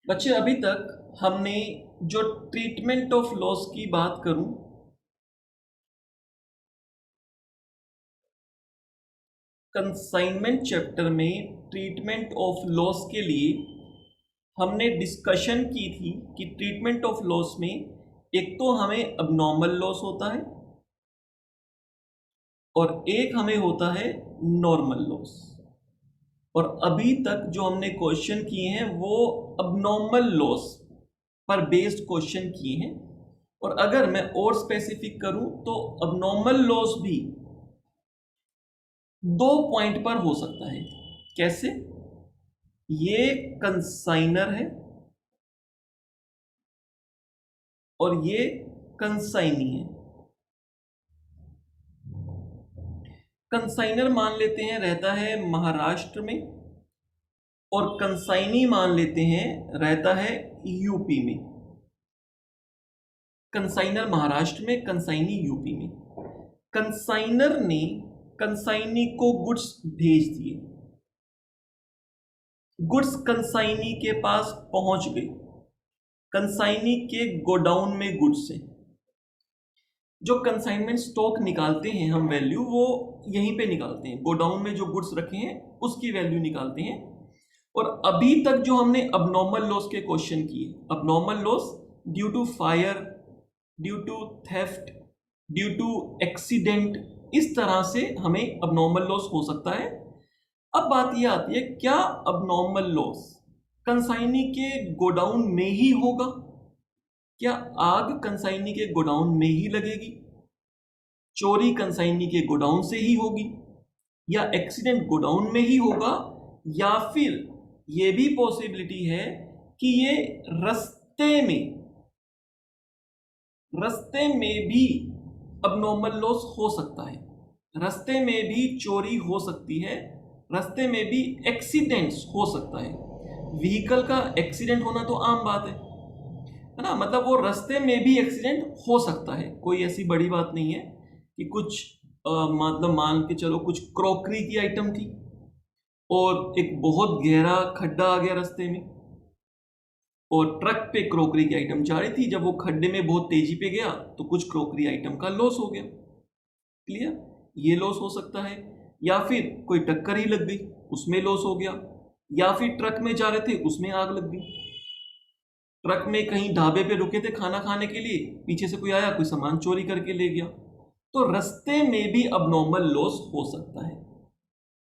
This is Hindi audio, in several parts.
बच्चे अभी तक हमने जो ट्रीटमेंट ऑफ लॉस की बात करूं, कंसाइनमेंट चैप्टर में ट्रीटमेंट ऑफ लॉस के लिए हमने डिस्कशन की थी कि ट्रीटमेंट ऑफ लॉस में एक तो हमें अबनॉर्मल लॉस होता है और एक हमें होता है नॉर्मल लॉस। और अभी तक जो हमने क्वेश्चन किए हैं वो अबनॉर्मल लॉस पर बेस्ड क्वेश्चन किए हैं। और अगर मैं और स्पेसिफिक करूं तो अबनॉर्मल लॉस भी 2 पॉइंट पर हो सकता है। कैसे? ये कंसाइनर है और ये कंसाइनी है। कंसाइनर मान लेते हैं रहता है महाराष्ट्र में और कंसाइनी मान लेते हैं रहता है यूपी में। कंसाइनर महाराष्ट्र में, कंसाइनी यूपी में। कंसाइनर ने कंसाइनी को गुड्स भेज दिए, गुड्स कंसाइनी के पास पहुंच गए। कंसाइनी के गोडाउन में गुड्स है। जो कंसाइनमेंट स्टॉक निकालते हैं हम वैल्यू, वो यहीं पे निकालते हैं, गोडाउन में जो गुड्स रखे हैं उसकी वैल्यू निकालते हैं। और अभी तक जो हमने अबनॉर्मल लॉस के क्वेश्चन किए, abnormal loss due to fire, due to theft, due to accident, इस तरह से हमें अबनॉर्मल लॉस हो सकता है। अब बात यह आती है, क्या अबनॉर्मल लॉस कंसाइनी के गोडाउन में ही होगा? क्या आग कंसाइनी के गोडाउन में ही लगेगी? चोरी कंसाइनी के गोडाउन से ही होगी? या एक्सीडेंट गोडाउन में ही होगा? या फिर यह भी पॉसिबिलिटी है कि ये रस्ते में भी अबनॉर्मल लॉस हो सकता है, रस्ते में भी चोरी हो सकती है, रस्ते में भी एक्सीडेंट्स हो सकता है। व्हीकल का एक्सीडेंट होना तो आम बात है ना, मतलब वो रास्ते में भी एक्सीडेंट हो सकता है, कोई ऐसी बड़ी बात नहीं है कि कुछ मतलब मान के चलो कुछ क्रॉकरी की आइटम थी और एक बहुत गहरा खड्डा आ गया रास्ते में और ट्रक पे क्रॉकरी की आइटम जा रही थी, जब वो खड्डे में बहुत तेजी पे गया तो कुछ क्रॉकरी आइटम का लॉस हो गया। क्लियर? ये लॉस हो सकता है। या फिर कोई टक्कर ही लग गई, उसमें लॉस हो गया। या फिर ट्रक में जा रहे थे, उसमें आग लग गई। ट्रक में कहीं ढाबे पे रुके थे खाना खाने के लिए, पीछे से कोई आया, कोई सामान चोरी करके ले गया। तो रास्ते में भी अबनॉर्मल लॉस हो सकता है,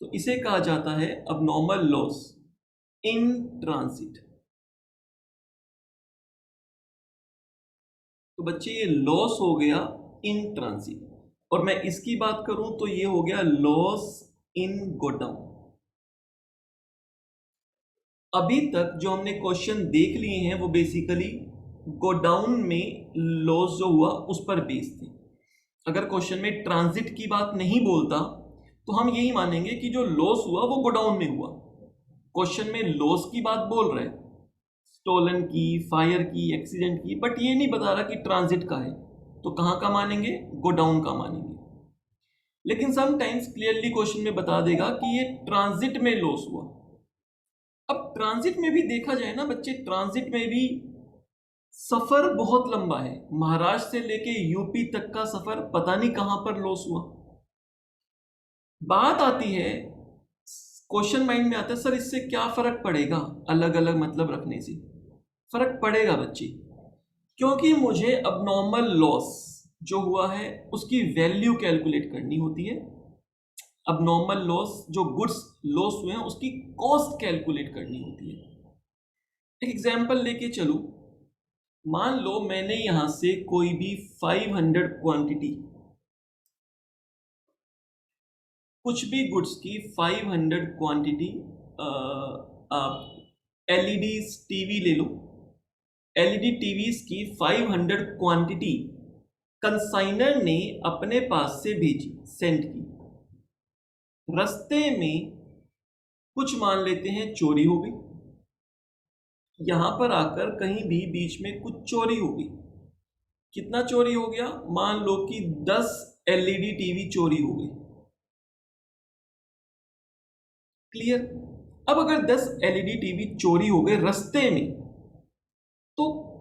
तो इसे कहा जाता है अबनॉर्मल लॉस इन ट्रांसिट। तो बच्चे ये लॉस हो गया इन ट्रांसिट, और मैं इसकी बात करूं तो ये हो गया लॉस इन गोडाउन। अभी तक जो हमने क्वेश्चन देख लिए हैं वो बेसिकली गोडाउन में लॉस जो हुआ उस पर बेस्ड थे। अगर क्वेश्चन में ट्रांजिट की बात नहीं बोलता तो हम यही मानेंगे कि जो लॉस हुआ वो गोडाउन में हुआ। क्वेश्चन में लॉस की बात बोल रहे, स्टोलन की, फायर की, एक्सीडेंट की, बट ये नहीं बता रहा कि ट्रांजिट का है, तो कहां का मानेंगे? गोडाउन का मानेंगे। लेकिन समटाइम्स क्लियरली क्वेश्चन में बता देगा कि ये ट्रांजिट में लॉस हुआ। अब ट्रांजिट में भी देखा जाए ना बच्चे, ट्रांजिट में भी सफर बहुत लंबा है। महाराष्ट्र से लेके यूपी तक का सफर पता नहीं कहां पर लॉस हुआ। बात आती है, क्वेश्चन माइंड में आता है, सर इससे क्या फर्क पड़ेगा अलग अलग मतलब रखने से? फर्क पड़ेगा बच्चे, क्योंकि मुझे अबनॉर्मल लॉस जो हुआ है उसकी वैल्यू कैलकुलेट करनी होती है। अबनॉर्मल लॉस जो गुड्स लॉस हुए हैं उसकी कॉस्ट कैलकुलेट करनी होती है। एक एग्जांपल लेके चलो, मान लो मैंने यहां से कोई भी 500 क्वांटिटी, कुछ भी गुड्स की 500 क्वांटिटी, आप एलईडी टीवी ले लो, एलईडी टीवीज की 500 क्वांटिटी कंसाइनर ने अपने पास से भेजी, सेंड की। रास्ते में कुछ मान लेते हैं चोरी हो गई, यहां पर आकर कहीं भी बीच में कुछ चोरी हो गई। कितना चोरी हो गया? मान लो कि 10 एलईडी टीवी चोरी हो गई। क्लियर? अब अगर 10 एलईडी टीवी चोरी हो गए रास्ते में,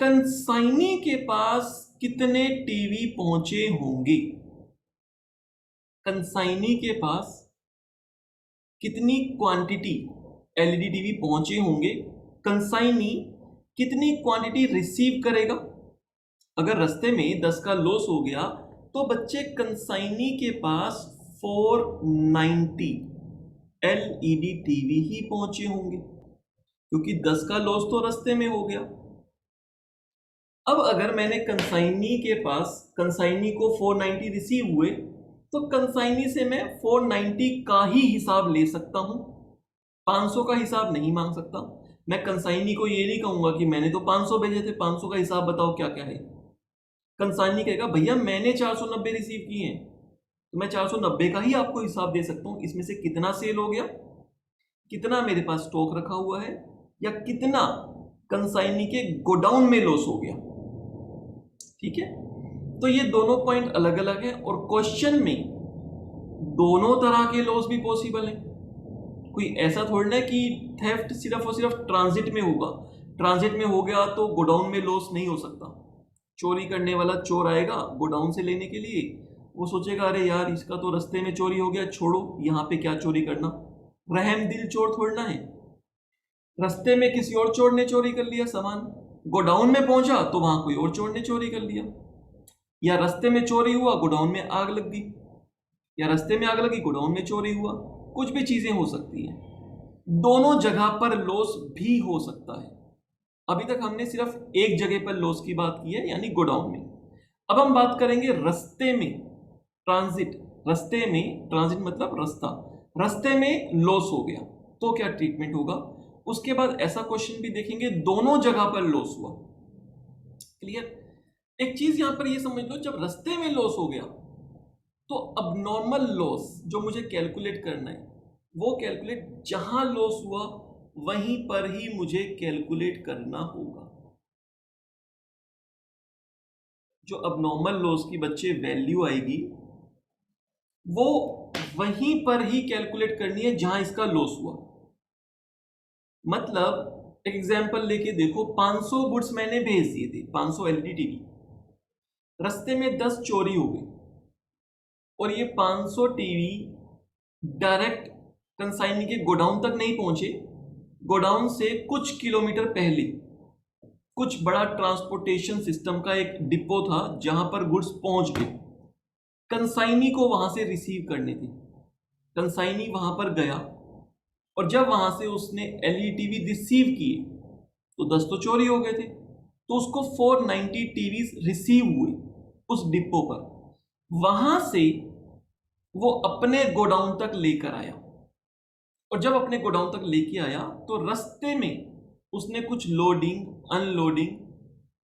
कंसाइनी के पास कितने टीवी पहुंचे होंगे? कंसाइनी के पास कितनी क्वांटिटी एलईडी टीवी पहुंचे होंगे? कंसाइनी कितनी क्वांटिटी रिसीव करेगा? अगर रास्ते में 10 का लॉस हो गया तो बच्चे कंसाइनी के पास 490 एलईडी टीवी ही पहुंचे होंगे, क्योंकि 10 का लॉस तो रास्ते में हो गया। अब अगर मैंने कंसाइनी को 490 रिसीव हुए तो कंसाइनी से मैं 490 का ही हिसाब ले सकता हूं, 500 का हिसाब नहीं मांग सकता। मैं कंसाइनी को ये नहीं कहूंगा कि मैंने तो 500 भेजे थे, 500 का हिसाब बताओ क्या क्या है। कंसाइनी कहेगा भैया मैंने 490 रिसीव किए हैं, तो मैं 490 का ही आपको हिसाब दे सकता हूं। इसमें से कितना सेल हो गया, कितना मेरे पास स्टॉक रखा हुआ है, या कितना कंसाइनी के गोडाउन में लॉस हो गया। ठीक है, तो ये दोनों पॉइंट अलग अलग है और क्वेश्चन में दोनों तरह के लॉस भी पॉसिबल है। कोई ऐसा थोड़ा ना कि थेफ्ट सिर्फ और सिर्फ ट्रांजिट में होगा, ट्रांजिट में हो गया तो गोडाउन में लॉस नहीं हो सकता। चोरी करने वाला चोर आएगा गोडाउन से लेने के लिए, वो सोचेगा अरे यार इसका तो रास्ते में चोरी हो गया, छोड़ो यहाँ पे क्या चोरी करना। रहम दिल चोर थोड़ना है। रास्ते में किसी और चोर ने चोरी कर लिया सामान, गोडाउन में पहुंचा तो वहां कोई और चोर ने चोरी कर लिया, या रास्ते में चोरी हुआ गोडाउन में आग लग गई, या रास्ते में आग लगी गोडाउन में चोरी हुआ, कुछ भी चीजें हो सकती हैं। दोनों जगह पर लॉस भी हो सकता है। अभी तक हमने सिर्फ एक जगह पर लॉस की बात की है, यानी गोडाउन में। अब हम बात करेंगे रास्ते में, ट्रांजिट। रास्ते में, ट्रांजिट मतलब रास्ता, रास्ते में लॉस हो गया तो क्या ट्रीटमेंट होगा। उसके बाद ऐसा क्वेश्चन भी देखेंगे दोनों जगह पर लॉस हुआ। क्लियर? एक चीज यहां पर ये समझ लो, जब रास्ते में लॉस हो गया तो अबनॉर्मल लॉस जो मुझे कैलकुलेट करना है वो कैलकुलेट जहां लॉस हुआ वहीं पर ही मुझे कैलकुलेट करना होगा। जो अबनॉर्मल लॉस की बच्चे वैल्यू आएगी वो वहीं पर ही कैलकुलेट करनी है जहां इसका लॉस हुआ। मतलब एक एग्जांपल लेके देखो, 500 गुड्स मैंने भेज दिए थे, 500 एलईडी टीवी, रास्ते में 10 चोरी हो गई और ये 500 टीवी डायरेक्ट कंसाइनी के गोडाउन तक नहीं पहुंचे, गोडाउन से कुछ किलोमीटर पहले कुछ बड़ा ट्रांसपोर्टेशन सिस्टम का एक डिपो था जहां पर गुड्स पहुंच गए। कंसाइनी को वहां से रिसीव करने थे, कंसाइनी वहां पर गया और जब वहां से उसने एलईडी टीवी रिसीव किए तो 10 तो चोरी हो गए थे, तो उसको 490 टीवी रिसीव हुए उस डिपो पर। वहां से वो अपने गोडाउन तक लेकर आया और जब अपने गोडाउन तक लेके आया तो रास्ते में उसने कुछ लोडिंग, अनलोडिंग,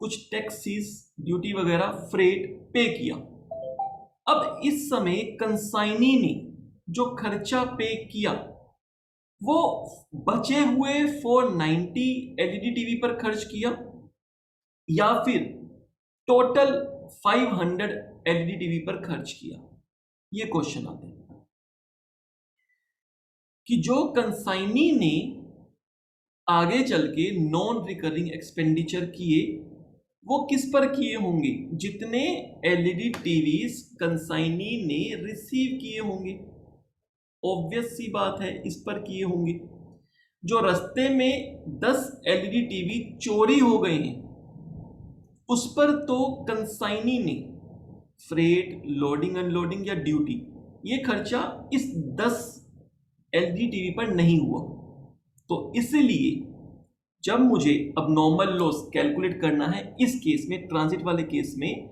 कुछ टैक्सीज, ड्यूटी वगैरह, फ्रेट पे किया। अब इस समय कंसाइनी ने जो खर्चा पे किया वो बचे हुए 490 एलईडी टीवी पर खर्च किया या फिर टोटल 500 एलईडी टीवी पर खर्च किया। ये क्वेश्चन आते हैं कि जो कंसाइनी ने आगे चल के नॉन रिकरिंग एक्सपेंडिचर किए वो किस पर किए होंगे, जितने एलईडी टीवीज कंसाइनी ने रिसीव किए होंगे। ऑब्वियस सी बात है, इस पर किए होंगे। जो रास्ते में 10 एलईडी टीवी चोरी हो गए हैं उस पर तो कंसाइनी ने फ्रेट, लोडिंग, अनलोडिंग या ड्यूटी, ये खर्चा इस 10 एलईडी टीवी पर नहीं हुआ। तो इसलिए जब मुझे अबनॉर्मल लॉस कैलकुलेट करना है इस केस में, ट्रांजिट वाले केस में,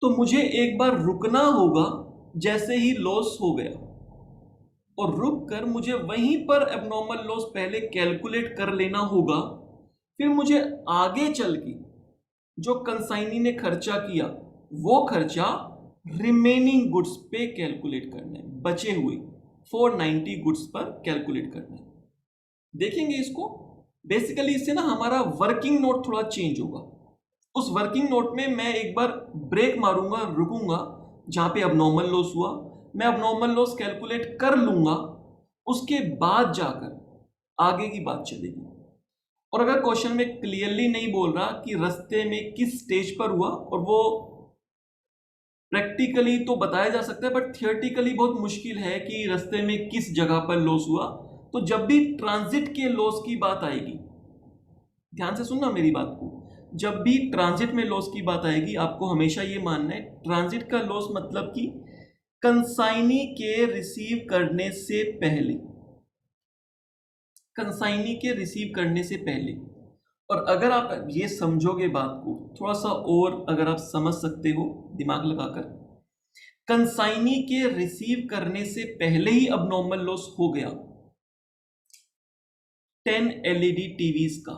तो मुझे एक बार रुकना होगा जैसे ही लॉस हो गया और रुक कर मुझे वहीं पर एबनॉर्मल लॉस पहले कैलकुलेट कर लेना होगा। फिर मुझे आगे चल के जो कंसाइनी ने खर्चा किया वो खर्चा रिमेनिंग गुड्स पे कैलकुलेट करना है, बचे हुए 490 गुड्स पर कैलकुलेट करना है। देखेंगे इसको। बेसिकली इससे ना हमारा वर्किंग नोट थोड़ा चेंज होगा। उस वर्किंग नोट में मैं एक बार ब्रेक मारूंगा, रुकूंगा जहां पे अबनॉर्मल लॉस हुआ, मैं अबनॉर्मल लॉस कैलकुलेट कर लूंगा, उसके बाद जाकर आगे की बात चलेगी। और अगर क्वेश्चन में क्लियरली नहीं बोल रहा कि रास्ते में किस स्टेज पर हुआ, और वो प्रैक्टिकली तो बताया जा सकता है बट थियोरेटिकली बहुत मुश्किल है कि रास्ते में किस जगह पर लॉस हुआ, तो जब भी ट्रांजिट के लॉस की बात आएगी, ध्यान से सुनना मेरी बात को, जब भी ट्रांजिट में लॉस की बात आएगी आपको हमेशा ये मानना है ट्रांजिट का लॉस मतलब कि कंसाइनी के रिसीव करने से पहले, कंसाइनी के रिसीव करने से पहले। और अगर आप ये समझोगे बात को थोड़ा सा और अगर आप समझ सकते हो दिमाग लगाकर, कंसाइनी के रिसीव करने से पहले ही अबनॉर्मल लॉस हो गया 10 एलईडी टीवीज का,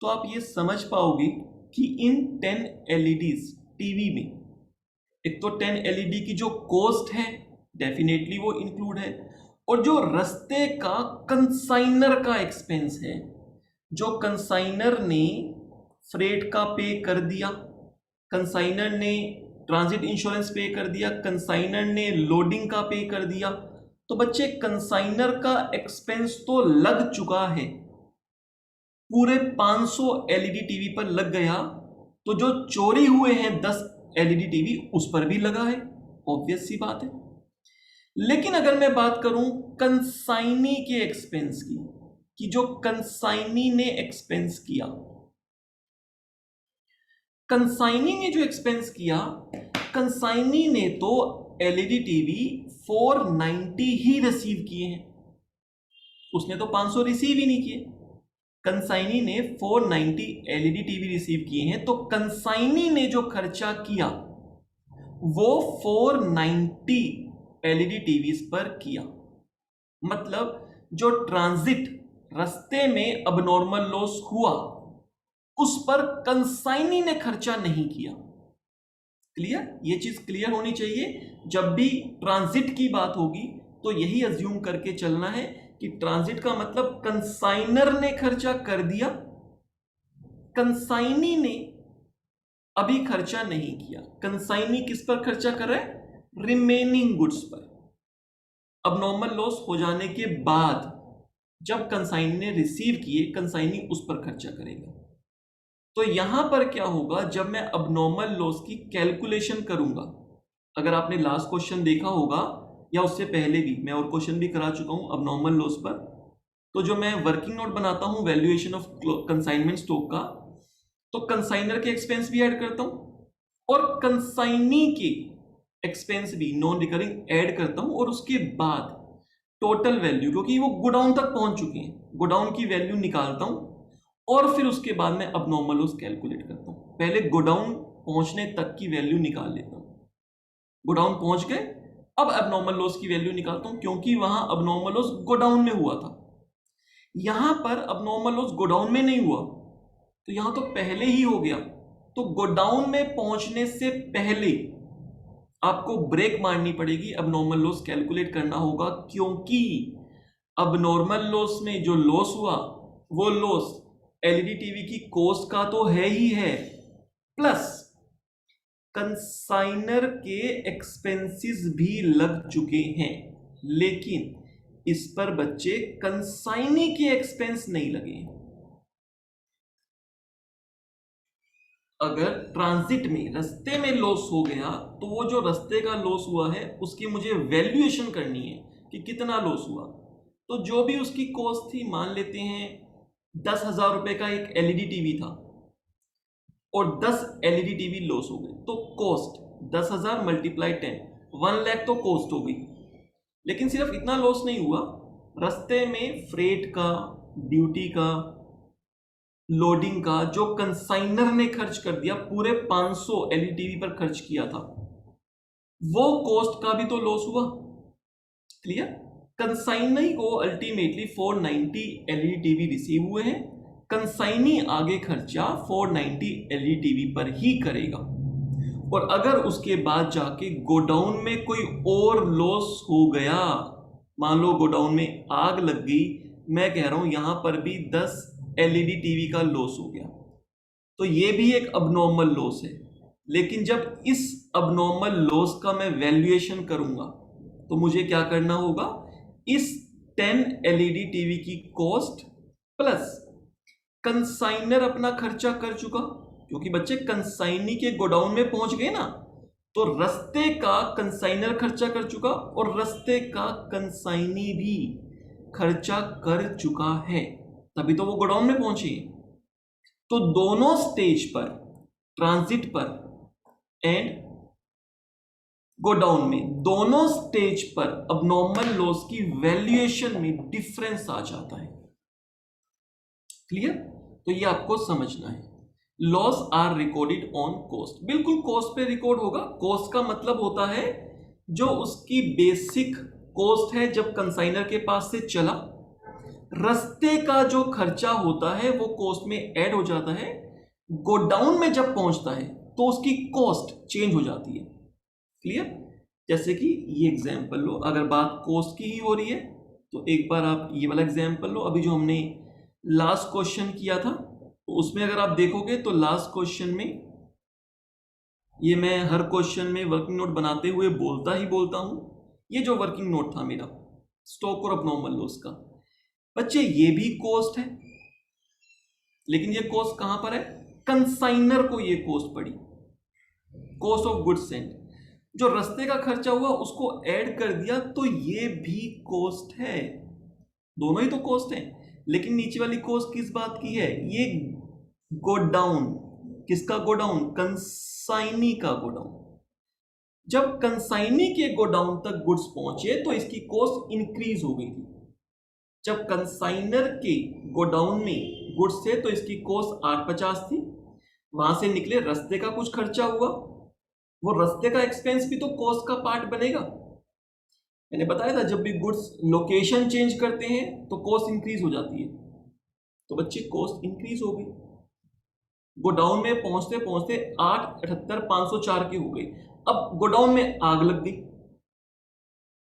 तो आप ये समझ पाओगे कि इन 10 एलईडीज टीवी में एक तो 10 एलईडी की जो कॉस्ट है डेफिनेटली वो इंक्लूड है, और जो रास्ते का कंसाइनर का एक्सपेंस है, जो कंसाइनर ने फ्रेट का पे कर दिया, कंसाइनर ने ट्रांजिट इंश्योरेंस पे कर दिया, कंसाइनर ने लोडिंग का पे कर दिया, तो बच्चे कंसाइनर का एक्सपेंस तो लग चुका है, पूरे 500 एलईडी टीवी पर लग गया, तो जो चोरी हुए हैं 10 एलईडी टीवी उस पर भी लगा है, ऑब्वियस सी बात है। लेकिन अगर मैं बात करूं कंसाइनी के एक्सपेंस की, कि जो कंसाइनी ने एक्सपेंस किया, कंसाइनी ने जो एक्सपेंस किया, कंसाइनी ने तो एलईडी टीवी 490 ही रिसीव किए हैं, उसने तो 500 रिसीव ही नहीं किए, कंसाइनी ने 490 एलईडी टीवी रिसीव किए हैं, तो कंसाइनी ने जो खर्चा किया वो 490 एलईडी टीवीज पर किया, मतलब जो ट्रांजिट रास्ते में अबनॉर्मल लॉस हुआ उस पर कंसाइनी ने खर्चा नहीं किया। क्लियर? ये चीज क्लियर होनी चाहिए, जब भी ट्रांजिट की बात होगी तो यही अज्यूम करके चलना है कि ट्रांजिट का मतलब कंसाइनर ने खर्चा कर दिया, कंसाइनी ने अभी खर्चा नहीं किया। कंसाइनी किस पर खर्चा कर रहा है? रिमेनिंग गुड्स पर। अबनॉर्मल लॉस हो जाने के बाद जब कंसाइनी ने रिसीव किए, कंसाइनी उस पर खर्चा करेगा। तो यहां पर क्या होगा, जब मैं अबनॉर्मल लॉस की कैलकुलेशन करूंगा, अगर आपने लास्ट क्वेश्चन देखा होगा या उससे पहले भी मैं और क्वेश्चन भी करा चुका हूं अबनॉर्मल लॉस पर, तो जो मैं वर्किंग नोट बनाता हूं वैल्यूएशन ऑफ कंसाइनमेंट स्टॉक का, तो कंसाइनर के एक्सपेंस भी ऐड करता हूं और कंसाइनी के एक्सपेंस भी नॉन रिकरिंग ऐड करता हूं, और उसके बाद टोटल वैल्यू, क्योंकि वो गोडाउन तक पहुंच चुके हैं, गोडाउन की वैल्यू निकालता हूं और फिर उसके बाद मैं अबनॉर्मल लॉस कैलकुलेट करता हूं। पहले गोडाउन पहुंचने तक की वैल्यू निकाल लेता हूं, गोडाउन पहुंच गए, अब अबनॉर्मल लॉस की वैल्यू निकालता हूं, क्योंकि वहां अबनॉर्मल लॉस गोडाउन में हुआ था, यहां पर अबनॉर्मल लॉस गोडाउन में नहीं हुआ, तो यहां तो पहले ही हो गया। तो गोडाउन में पहुंचने से पहले आपको ब्रेक मारनी पड़ेगी, अबनॉर्मल लॉस कैलकुलेट करना होगा, क्योंकि अबनॉर्मल लॉस में जो लॉस हुआ वो लॉस एलईडी टीवी की कॉस्ट का तो है ही है, प्लस कंसाइनर के एक्सपेंसेस भी लग चुके हैं, लेकिन इस पर बच्चे कंसाइनी के एक्सपेंस नहीं लगे। अगर ट्रांजिट में रास्ते में लॉस हो गया तो वो जो रास्ते का लॉस हुआ है उसकी मुझे वैल्यूएशन करनी है कि कितना लॉस हुआ। तो जो भी उसकी कॉस्ट थी, मान लेते हैं 10,000 रुपए का एक एलईडी टीवी था और 10 एलईडी टीवी लॉस हो गए, तो कॉस्ट 10,000 मल्टीप्लाई 10, 1 लाख तो कॉस्ट हो गई। लेकिन सिर्फ इतना लॉस नहीं हुआ, रास्ते में फ्रेट का, ड्यूटी का, लोडिंग का जो कंसाइनर ने खर्च कर दिया, पूरे 500 एलईडी टीवी पर खर्च किया था, वो कॉस्ट का भी तो लॉस हुआ। क्लियर? कंसाइनी को अल्टीमेटली 490 एलईडी टीवी रिसीव हुए हैं, कंसाइनी आगे खर्चा 490 एलईडी टीवी पर ही करेगा, और अगर उसके बाद जाके गोडाउन में कोई और लॉस हो गया, मान लो गोडाउन में आग लग गई, मैं कह रहा हूं यहां पर भी 10 एलईडी टीवी का लॉस हो गया, तो ये भी एक अबनॉर्मल लॉस है। लेकिन जब इस अबनॉर्मल लॉस का मैं वैल्यूएशन करूंगा तो मुझे क्या करना होगा, इस 10 एलईडी टीवी की कॉस्ट प्लस कंसाइनर अपना खर्चा कर चुका, क्योंकि बच्चे कंसाइनी के गोडाउन में पहुंच गए ना, तो रस्ते का कंसाइनर खर्चा कर चुका और रस्ते का कंसाइनी भी खर्चा कर चुका है, तभी तो वो गोडाउन में पहुंचे। तो दोनों स्टेज पर, ट्रांजिट पर एंड गोडाउन में, दोनों स्टेज पर अबनॉर्मल लॉस की वैल्यूएशन में डिफरेंस आ जाता है। क्लियर? तो ये आपको समझना है। Loss are recorded on cost, बिल्कुल कॉस्ट पे रिकॉर्ड होगा। कॉस्ट का मतलब होता है जो उसकी बेसिक कॉस्ट है जब कंसाइनर के पास से चला, रस्ते का जो खर्चा होता है वो कॉस्ट में ऐड हो जाता है, गोडाउन में जब पहुंचता है तो उसकी कॉस्ट चेंज हो जाती है। क्लियर? जैसे कि ये एग्जांपल लो, अगर बात कॉस्ट की ही हो रही है तो एक बार आप ये वाला एग्जांपल लो। अभी जो हमने लास्ट क्वेश्चन किया था तो उसमें अगर आप देखोगे तो लास्ट क्वेश्चन में, ये मैं हर क्वेश्चन में वर्किंग नोट बनाते हुए बोलता ही बोलता हूं, ये जो वर्किंग नोट था मेरा स्टॉक और अबनॉर्मल लॉस का, बच्चे ये भी कॉस्ट है, लेकिन ये कॉस्ट कहां पर है? कंसाइनर को ये कॉस्ट पड़ी, कॉस्ट ऑफ गुड्स सेंट। जो रस्ते का खर्चा हुआ उसको ऐड कर दिया तो ये भी कॉस्ट है, दोनों ही तो कॉस्ट है। लेकिन नीचे वाली कॉस्ट किस बात की है? ये गोडाउन, किसका गोडाउन? कंसाइनी का गोडाउन। जब कंसाइनी के गोडाउन तक गुड्स पहुंचे तो इसकी कॉस्ट इंक्रीज हो गई थी। जब कंसाइनर के गोडाउन में गुड्स थे तो इसकी कॉस्ट 850 थी, वहां से निकले, रस्ते का कुछ खर्चा हुआ, वो रस्ते का एक्सपेंस भी तो कॉस्ट का पार्ट बनेगा। मैंने बताया था जब भी गुड्स लोकेशन चेंज करते हैं तो कॉस्ट इंक्रीज हो जाती है, तो बच्चे कॉस्ट इंक्रीज हो गई। गोडाउन में पहुंचते पहुंचते 878,504 की हो गई। अब गोडाउन में आग लग गई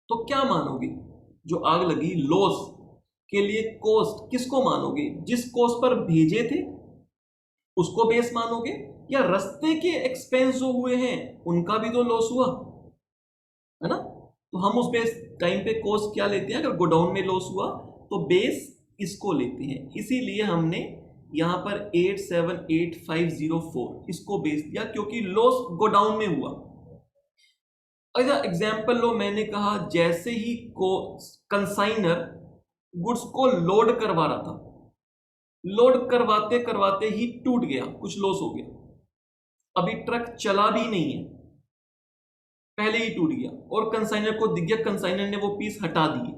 तो क्या मानोगे? जो आग लगी लॉस के लिए कॉस्ट किसको मानोगे? जिस कॉस्ट पर भेजे थे उसको बेस मानोगे, या रस्ते के एक्सपेंस जो हुए हैं उनका भी तो लॉस हुआ है ना? तो हम उस बेस टाइम पे कॉस्ट क्या लेते हैं? अगर गोडाउन में लॉस हुआ तो बेस इसको लेते हैं, इसीलिए हमने यहां पर 878504 इसको बेस दिया, क्योंकि लॉस गोडाउन में हुआ। अच्छा एग्जांपल लो, मैंने कहा जैसे ही कंसाइनर गुड्स को लोड करवा रहा था, लोड करवाते करवाते ही टूट गया, कुछ लॉस हो गया, अभी ट्रक चला भी नहीं है, पहले ही टूट गया और कंसाइनर को दिख गया, कंसाइनर ने वो पीस हटा दिए,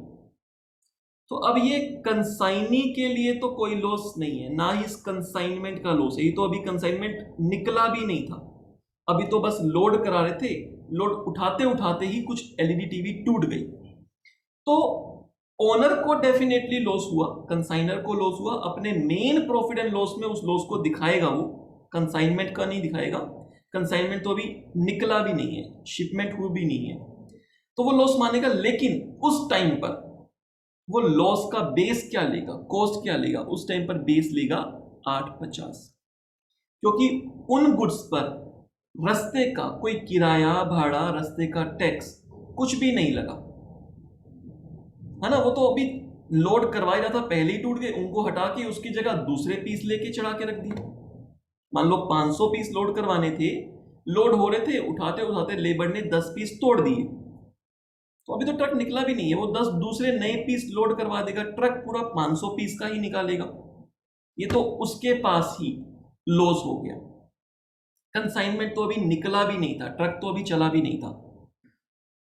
तो अब ये कंसाइनी के लिए तो कोई लॉस नहीं है, ना ही इस कंसाइनमेंट का लॉस है। ये तो अभी कंसाइनमेंट निकला भी नहीं था, अभी तो बस लोड करा रहे थे, लोड उठाते उठाते ही कुछ एलईडी टीवी टूट गई। तो ओनर को डेफिनेटली लॉस हुआ, कंसाइनर को लॉस हुआ, अपने मेन प्रॉफिट एंड लॉस में उस लॉस को दिखाएगा वो, कंसाइनमेंट का नहीं दिखाएगा। कंसाइनमेंट तो अभी निकला भी नहीं है, शिपमेंट हुई भी नहीं है, तो वो लॉस मानेगा। लेकिन उस टाइम पर वो लॉस का बेस क्या लेगा, कॉस्ट क्या लेगा? उस टाइम पर बेस लेगा 850, क्योंकि उन गुड्स पर रस्ते का कोई किराया भाड़ा, रस्ते का टैक्स कुछ भी नहीं लगा, है ना? वो तो अभी लोड करवाया रहा था, पहले ही टूट गए, उनको हटा के उसकी जगह दूसरे पीस लेके चढ़ा के रख दिए। मान लो 500 पीस लोड करवाने थे, लोड हो रहे थे, उठाते उठाते लेबर ने 10 पीस तोड़ दिए, तो अभी तो ट्रक निकला भी नहीं है, वो 10 दूसरे नए पीस लोड करवा देगा, ट्रक पूरा 500 पीस का ही निकालेगा, ये तो उसके पास ही लॉस हो गया। कंसाइनमेंट तो अभी निकला भी नहीं था, ट्रक तो अभी चला भी नहीं था।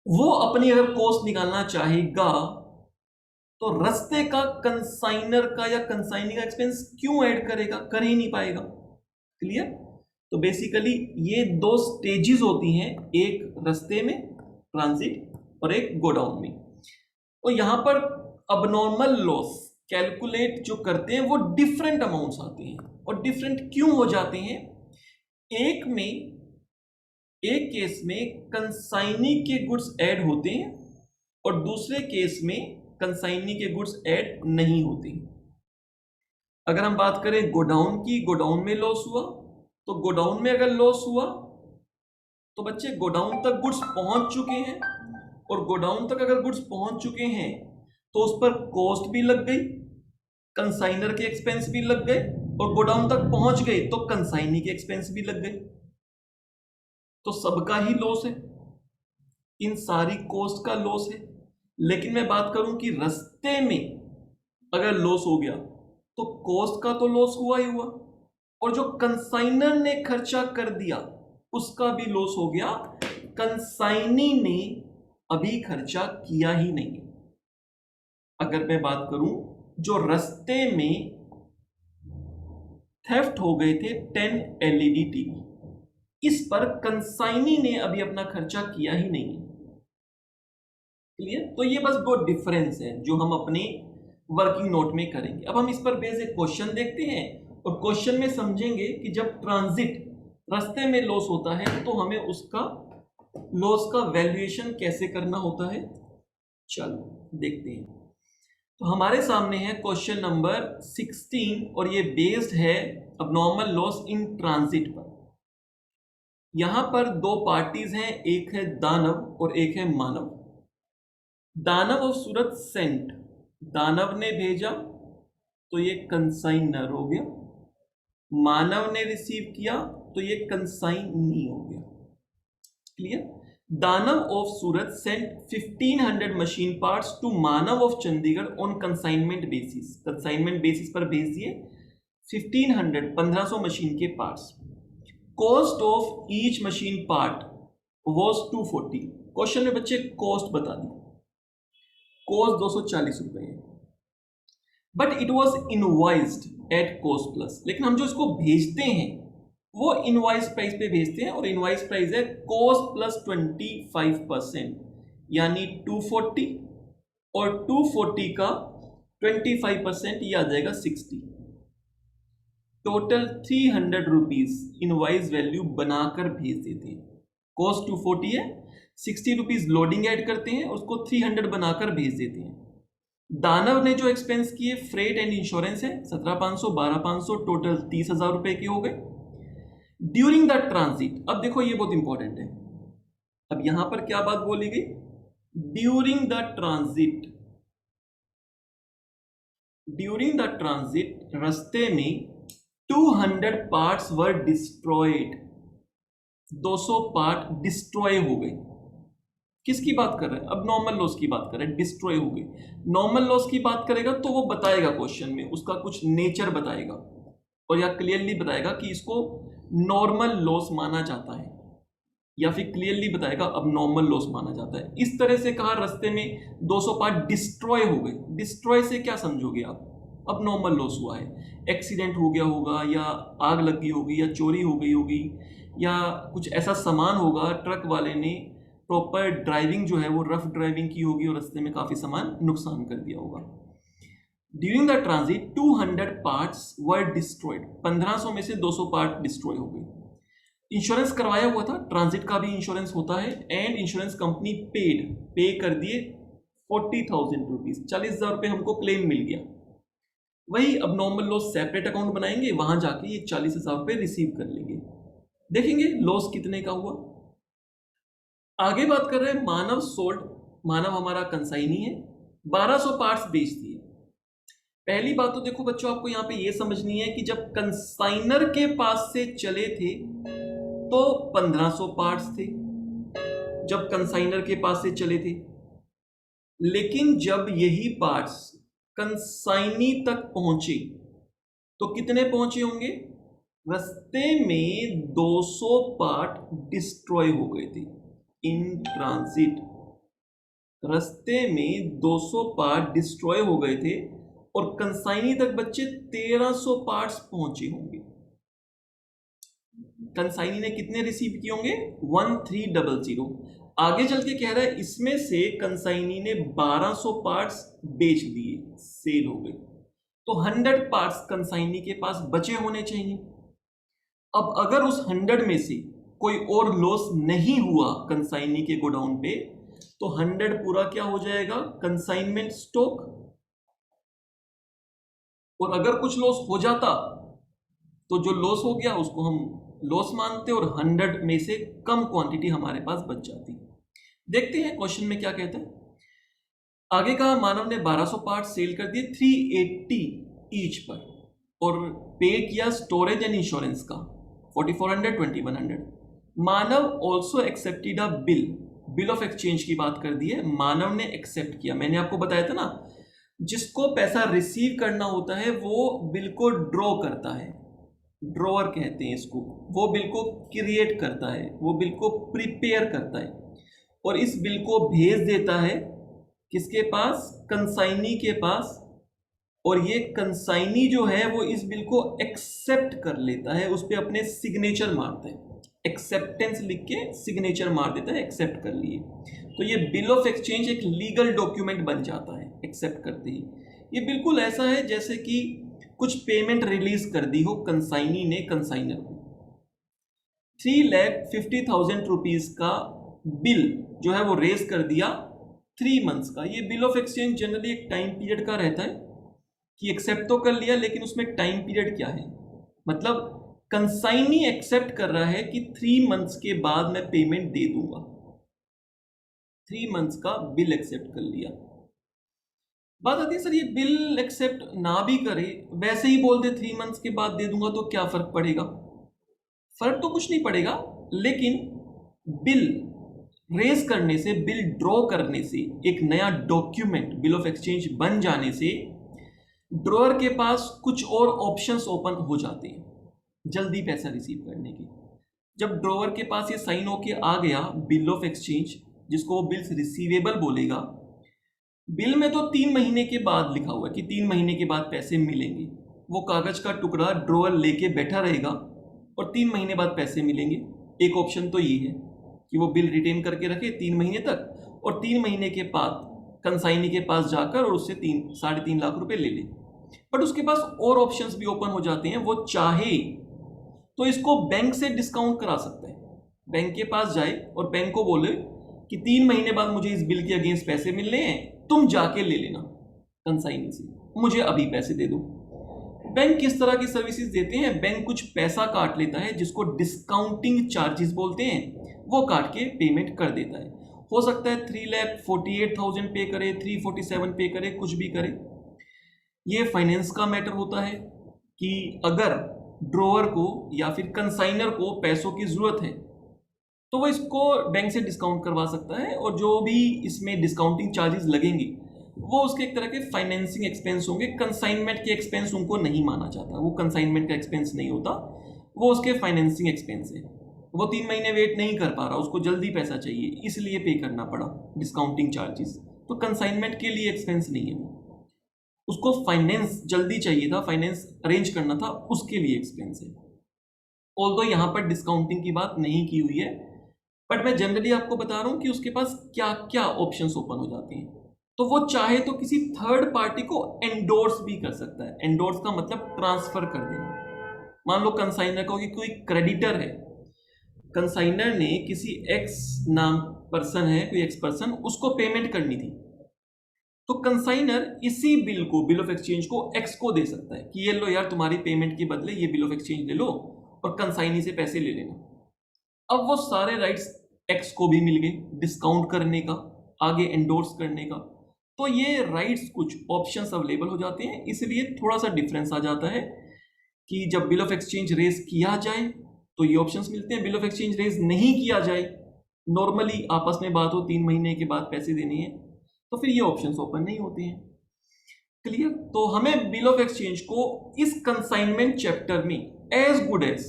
वो अपनी अगर कॉस्ट निकालना चाहेगा तो रस्ते का, कंसाइनर का या कंसाइनिंग का एक्सपेंस क्यों ऐड करेगा? कर ही नहीं पाएगा। क्लियर? तो बेसिकली ये दो स्टेजेस होती हैं, एक रस्ते में ट्रांजिट और एक गोडाउन में। तो यहां पर अबनॉर्मल लॉस कैलकुलेट जो करते हैं वो डिफरेंट अमाउंट्स आते हैं, और डिफरेंट क्यों हो जाते हैं? एक केस में कंसाइनी के गुड्स ऐड होते हैं और दूसरे केस में कंसाइनी के गुड्स ऐड नहीं होते। अगर हम बात करें गोडाउन की, गोडाउन में लॉस हुआ, तो गोडाउन में अगर लॉस हुआ तो बच्चे गोडाउन तक गुड्स पहुंच चुके हैं, और गोडाउन तक अगर गुड्स पहुंच चुके हैं तो उस पर कॉस्ट भी लग गई, कंसाइनर के एक्सपेंस भी लग गए और गोडाउन तक पहुंच गए तो कंसाइनी के एक्सपेंस भी लग गए, तो सबका ही लॉस है, इन सारी कॉस्ट का लॉस है। लेकिन मैं बात करूं कि रास्ते में अगर लॉस हो गया तो कॉस्ट का तो लॉस हुआ ही हुआ, और जो कंसाइनर ने खर्चा कर दिया उसका भी लॉस हो गया, कंसाइनी ने अभी खर्चा किया ही नहीं। अगर मैं बात करूं जो रास्ते में थेफ्ट हो गए थे 10 एलईडी टीवी, इस पर कंसाइनी ने अभी अपना खर्चा किया ही नहीं। क्लियर? तो ये बस दो डिफरेंस है जो हम अपने वर्किंग नोट में करेंगे। अब हम इस पर बेस एक क्वेश्चन देखते हैं और क्वेश्चन में समझेंगे कि जब ट्रांजिट रास्ते में लॉस होता है तो हमें उसका लॉस का वैल्यूएशन कैसे करना होता है। चलो देखते हैं। तो हमारे सामने है क्वेश्चन नंबर 16 और ये बेस्ड है अबनॉर्मल लॉस इन ट्रांजिट पर। यहां पर दो पार्टीज हैं, एक है दानव और एक है मानव। दानव ऑफ सूरत सेंट, दानव ने भेजा तो ये कंसाइनर हो गया, मानव ने रिसीव किया तो ये कंसाइनी हो गया। Clear? Danav of Surat sent 1500 machine parts to Manav of Chandigarh on consignment basis. Consignment basis पर भेज दिए 1500 मशीन के parts. Cost of each machine part was 240। Question में बच्चे कॉस्ट बता दी, कॉस्ट 240 रुपए है, but it was invoiced at cost plus. लेकिन हम जो इसको भेजते हैं वो इनवॉइस प्राइस पे भेजते हैं और इनवॉइस प्राइस है कॉस्ट प्लस 25%, यानी 240 और 240 का 25% ये आ जाएगा 60। टोटल 300 रुपीज इनवॉइस वैल्यू बनाकर भेज देते हैं। कॉस्ट 240 है, 60 रुपीज लोडिंग ऐड करते हैं, उसको 300 बनाकर भेज देते हैं। दानव ने जो एक्सपेंस किए फ्रेट एंड इंश्योरेंस है 17,500, 12,500, टोटल 30,000 रुपए के हो गए। ड्यूरिंग द ट्रांजिट, अब देखो ये बहुत इंपॉर्टेंट है, अब यहां पर क्या बात बोली गई, during the transit. During the transit रास्ते में 200 parts were destroyed, 200 part destroy हो गए। किसकी बात कर रहे हैं? अब नॉर्मल लॉस की बात कर रहे हैं, डिस्ट्रॉय हो गई। नॉर्मल लॉस की बात करेगा तो वो बताएगा क्वेश्चन में, उसका कुछ नेचर बताएगा और या क्लियरली बताएगा कि इसको नॉर्मल लॉस माना जाता है, या फिर क्लियरली बताएगा अब नॉर्मल लॉस माना जाता है। इस तरह से कहा रास्ते में 200 पार्ट डिस्ट्रॉय हो गए। डिस्ट्रॉय से क्या समझोगे आप? अब नॉर्मल लॉस हुआ है, एक्सीडेंट हो गया होगा, या आग लग गई होगी, या चोरी हो गई होगी, या कुछ ऐसा सामान होगा, ट्रक वाले ने प्रॉपर ड्राइविंग जो है वो रफ ड्राइविंग की होगी और रास्ते में काफी सामान नुकसान कर दिया होगा। During the transit 200 parts were destroyed, 1500 में से 200 पार्ट डिस्ट्रॉय हो गए। इंश्योरेंस करवाया हुआ था, ट्रांजिट का भी इंश्योरेंस होता है, एंड इंश्योरेंस कंपनी पे कर दिए 40,000 रुपीज, 40,000 रुपये हमको क्लेम मिल गया। वही अब नॉर्मल लॉस सेपरेट अकाउंट बनाएंगे, वहां जाके ये 40,000 रुपये रिसीव कर लेंगे। देखेंगे लॉस कितने का हुआ। आगे बात कर रहे हैं मानव सोल्ड, मानव हमारा कंसाइनी है, 1200 पार्ट्स बेच दिए। पहली बात तो देखो बच्चों आपको यहां पे ये समझनी है कि जब कंसाइनर के पास से चले थे तो 1500 पार्ट्स थे जब कंसाइनर के पास से चले थे, लेकिन जब यही पार्ट्स कंसाइनी तक पहुंचे तो कितने पहुंचे होंगे? रास्ते में 200 पार्ट डिस्ट्रॉय हो गए थे इन ट्रांजिट। रास्ते में 200 पार्ट डिस्ट्रॉय हो गए थे और कंसाइनी तक बच्चे 1300 पार्ट्स पहुंचे होंगे। कंसाइनी ने कितने रिसीव किए होंगे? 1300। आगे चल के कह रहा है इसमें से कंसाइनी ने 1200 पार्ट्स बेच दिए, सेल हो गए, तो 100 पार्ट्स कंसाइनी के पास बचे होने चाहिए। अब अगर उस 100 में से कोई और लॉस नहीं हुआ कंसाइनी के गोडाउन पे तो 100 पूरा क्या हो जाएगा? Consignment stock. और अगर कुछ लॉस हो जाता तो जो लॉस हो गया उसको हम लॉस मानते और 100 में से कम क्वांटिटी हमारे पास बच जाती। देखते हैं क्वेश्चन में क्या कहता है। आगे कहा मानव ने 1200 पार्ट सेल कर दिए 380 ईच पर, और पे किया स्टोरेज एंड इंश्योरेंस का 4400 2100। Manav also accepted a bill of exchange की बात कर दी है, मानव ने एक्सेप्ट किया। मैंने आपको बताया था ना, जिसको पैसा रिसीव करना होता है वो बिल को ड्रॉ करता है, ड्रॉअर कहते हैं इसको, वो बिल को क्रिएट करता है, वो बिल को प्रिपेयर करता है और इस बिल को भेज देता है किसके पास, कंसाइनी के पास। और ये कंसाइनी जो है वो इस बिल को एक्सेप्ट कर लेता है, उस पर अपने सिग्नेचर मारते हैं, एक्सेप्टेंस लिख के सिग्नेचर मार देता है, एक्सेप्ट कर लिए। तो ये बिल ऑफ एक्सचेंज एक लीगल डॉक्यूमेंट बन जाता है एक्सेप्ट करते ही। ये बिल्कुल ऐसा है जैसे कि कुछ पेमेंट रिलीज कर दी हो कंसाइनी ने कंसाइनर को। 3,50,000 रुपीज का बिल जो है वो रेज कर दिया 3 मंथ्स का। ये बिल ऑफ एक्सचेंज जनरली एक टाइम पीरियड का रहता है कि एक्सेप्ट तो कर लिया, लेकिन उसमें टाइम पीरियड क्या है, मतलब कंसाइनी एक्सेप्ट कर रहा है कि 3 मंथ्स के बाद मैं पेमेंट दे दूंगा। 3 मंथ्स का बिल एक्सेप्ट कर लिया। बात आती है सर ये बिल एक्सेप्ट ना भी करे, वैसे ही बोल दे 3 मंथ्स के बाद दे दूंगा, तो क्या फर्क पड़ेगा? फर्क तो कुछ नहीं पड़ेगा, लेकिन बिल रेज करने से, बिल ड्रॉ करने से, एक नया डॉक्यूमेंट बिल ऑफ एक्सचेंज बन जाने से ड्रॉअर के पास कुछ और ऑप्शंस ओपन हो जाते हैं जल्दी पैसा रिसीव करने के। जब ड्रॉअर के पास ये साइन होके आ गया बिल ऑफ एक्सचेंज, जिसको वो बिल्स रिसीवेबल बोलेगा, बिल में तो 3 महीने के बाद लिखा हुआ है कि 3 महीने के बाद पैसे मिलेंगे। वो कागज का टुकड़ा ड्रॉअर लेके बैठा रहेगा और 3 महीने बाद पैसे मिलेंगे। एक ऑप्शन तो ये है कि वो बिल रिटेन करके रखे 3 महीने तक और 3 महीने के बाद कंसाइनी के पास जाकर और उससे 3.5 लाख रुपए ले ले। बट उसके पास और ऑप्शंस भी ओपन हो जाते हैं, वो चाहे तो इसको बैंक से डिस्काउंट करा सकता है। बैंक के पास जाए और बैंक को बोले कि 3 महीने बाद मुझे इस बिल के अगेंस्ट पैसे मिलने हैं, तुम जाके ले लेना कंसाइनी से, मुझे अभी पैसे दे दो। बैंक किस तरह की सर्विसेज देते हैं, बैंक कुछ पैसा काट लेता है जिसको डिस्काउंटिंग चार्जेस बोलते हैं, वो काट के पेमेंट कर देता है। हो सकता है 3,48,000 पे करे, 347 पे करे, कुछ भी करे। ये फाइनेंस का मैटर होता है कि अगर ड्रॉअर को या फिर कंसाइनर को पैसों की जरूरत है तो वो इसको बैंक से डिस्काउंट करवा सकता है, और जो भी इसमें डिस्काउंटिंग चार्जेस लगेंगे वो उसके एक तरह के फाइनेंसिंग एक्सपेंस होंगे। कंसाइनमेंट के एक्सपेंस उनको नहीं माना जाता, वो कंसाइनमेंट का एक्सपेंस नहीं होता, वो उसके फाइनेंसिंग एक्सपेंस है। वो 3 महीने वेट नहीं कर पा रहा, उसको जल्दी पैसा चाहिए, इसलिए पे करना पड़ा डिस्काउंटिंग चार्जेस। तो कंसाइनमेंट के लिए एक्सपेंस नहीं है, वो उसको फाइनेंस जल्दी चाहिए था, फाइनेंस अरेंज करना था, उसके लिए एक्सपेंस है। ऑल्दो यहाँ पर डिस्काउंटिंग की बात नहीं की हुई है, बट मैं जनरली आपको बता रहा हूँ कि उसके पास क्या क्या ऑप्शंस ओपन हो जाते हैं। तो वो चाहे तो किसी थर्ड पार्टी को एंडोर्स भी कर सकता है। एंडोर्स का मतलब ट्रांसफर कर देना। मान लो कंसाइनर को कि कोई क्रेडिटर है, कंसाइनर ने किसी एक्स नाम पर्सन है, कोई एक्स पर्सन, उसको पेमेंट करनी थी, तो कंसाइनर इसी बिल को, बिल ऑफ एक्सचेंज को एक्स को दे सकता है कि ये लो यार, तुम्हारी पेमेंट के बदले ये बिल ऑफ एक्सचेंज ले लो और कंसाइनी से पैसे ले लेना। अब वो सारे राइट्स एक्स को भी मिल गए, डिस्काउंट करने का, आगे एंडोर्स करने का। तो ये राइट्स, कुछ ऑप्शंस अवेलेबल हो जाते हैं, इसलिए थोड़ा सा डिफरेंस आ जाता है कि जब बिल ऑफ एक्सचेंज रेज किया जाए तो ये ऑप्शंस मिलते हैं, बिल ऑफ एक्सचेंज रेज नहीं किया जाए, नॉर्मली आपस में बात हो 3 महीने के बाद पैसे देने हैं, तो फिर ये ऑप्शंस ओपन नहीं होते हैं। क्लियर? तो हमें बिल ऑफ एक्सचेंज को इस कंसाइनमेंट चैप्टर में एज गुड एज,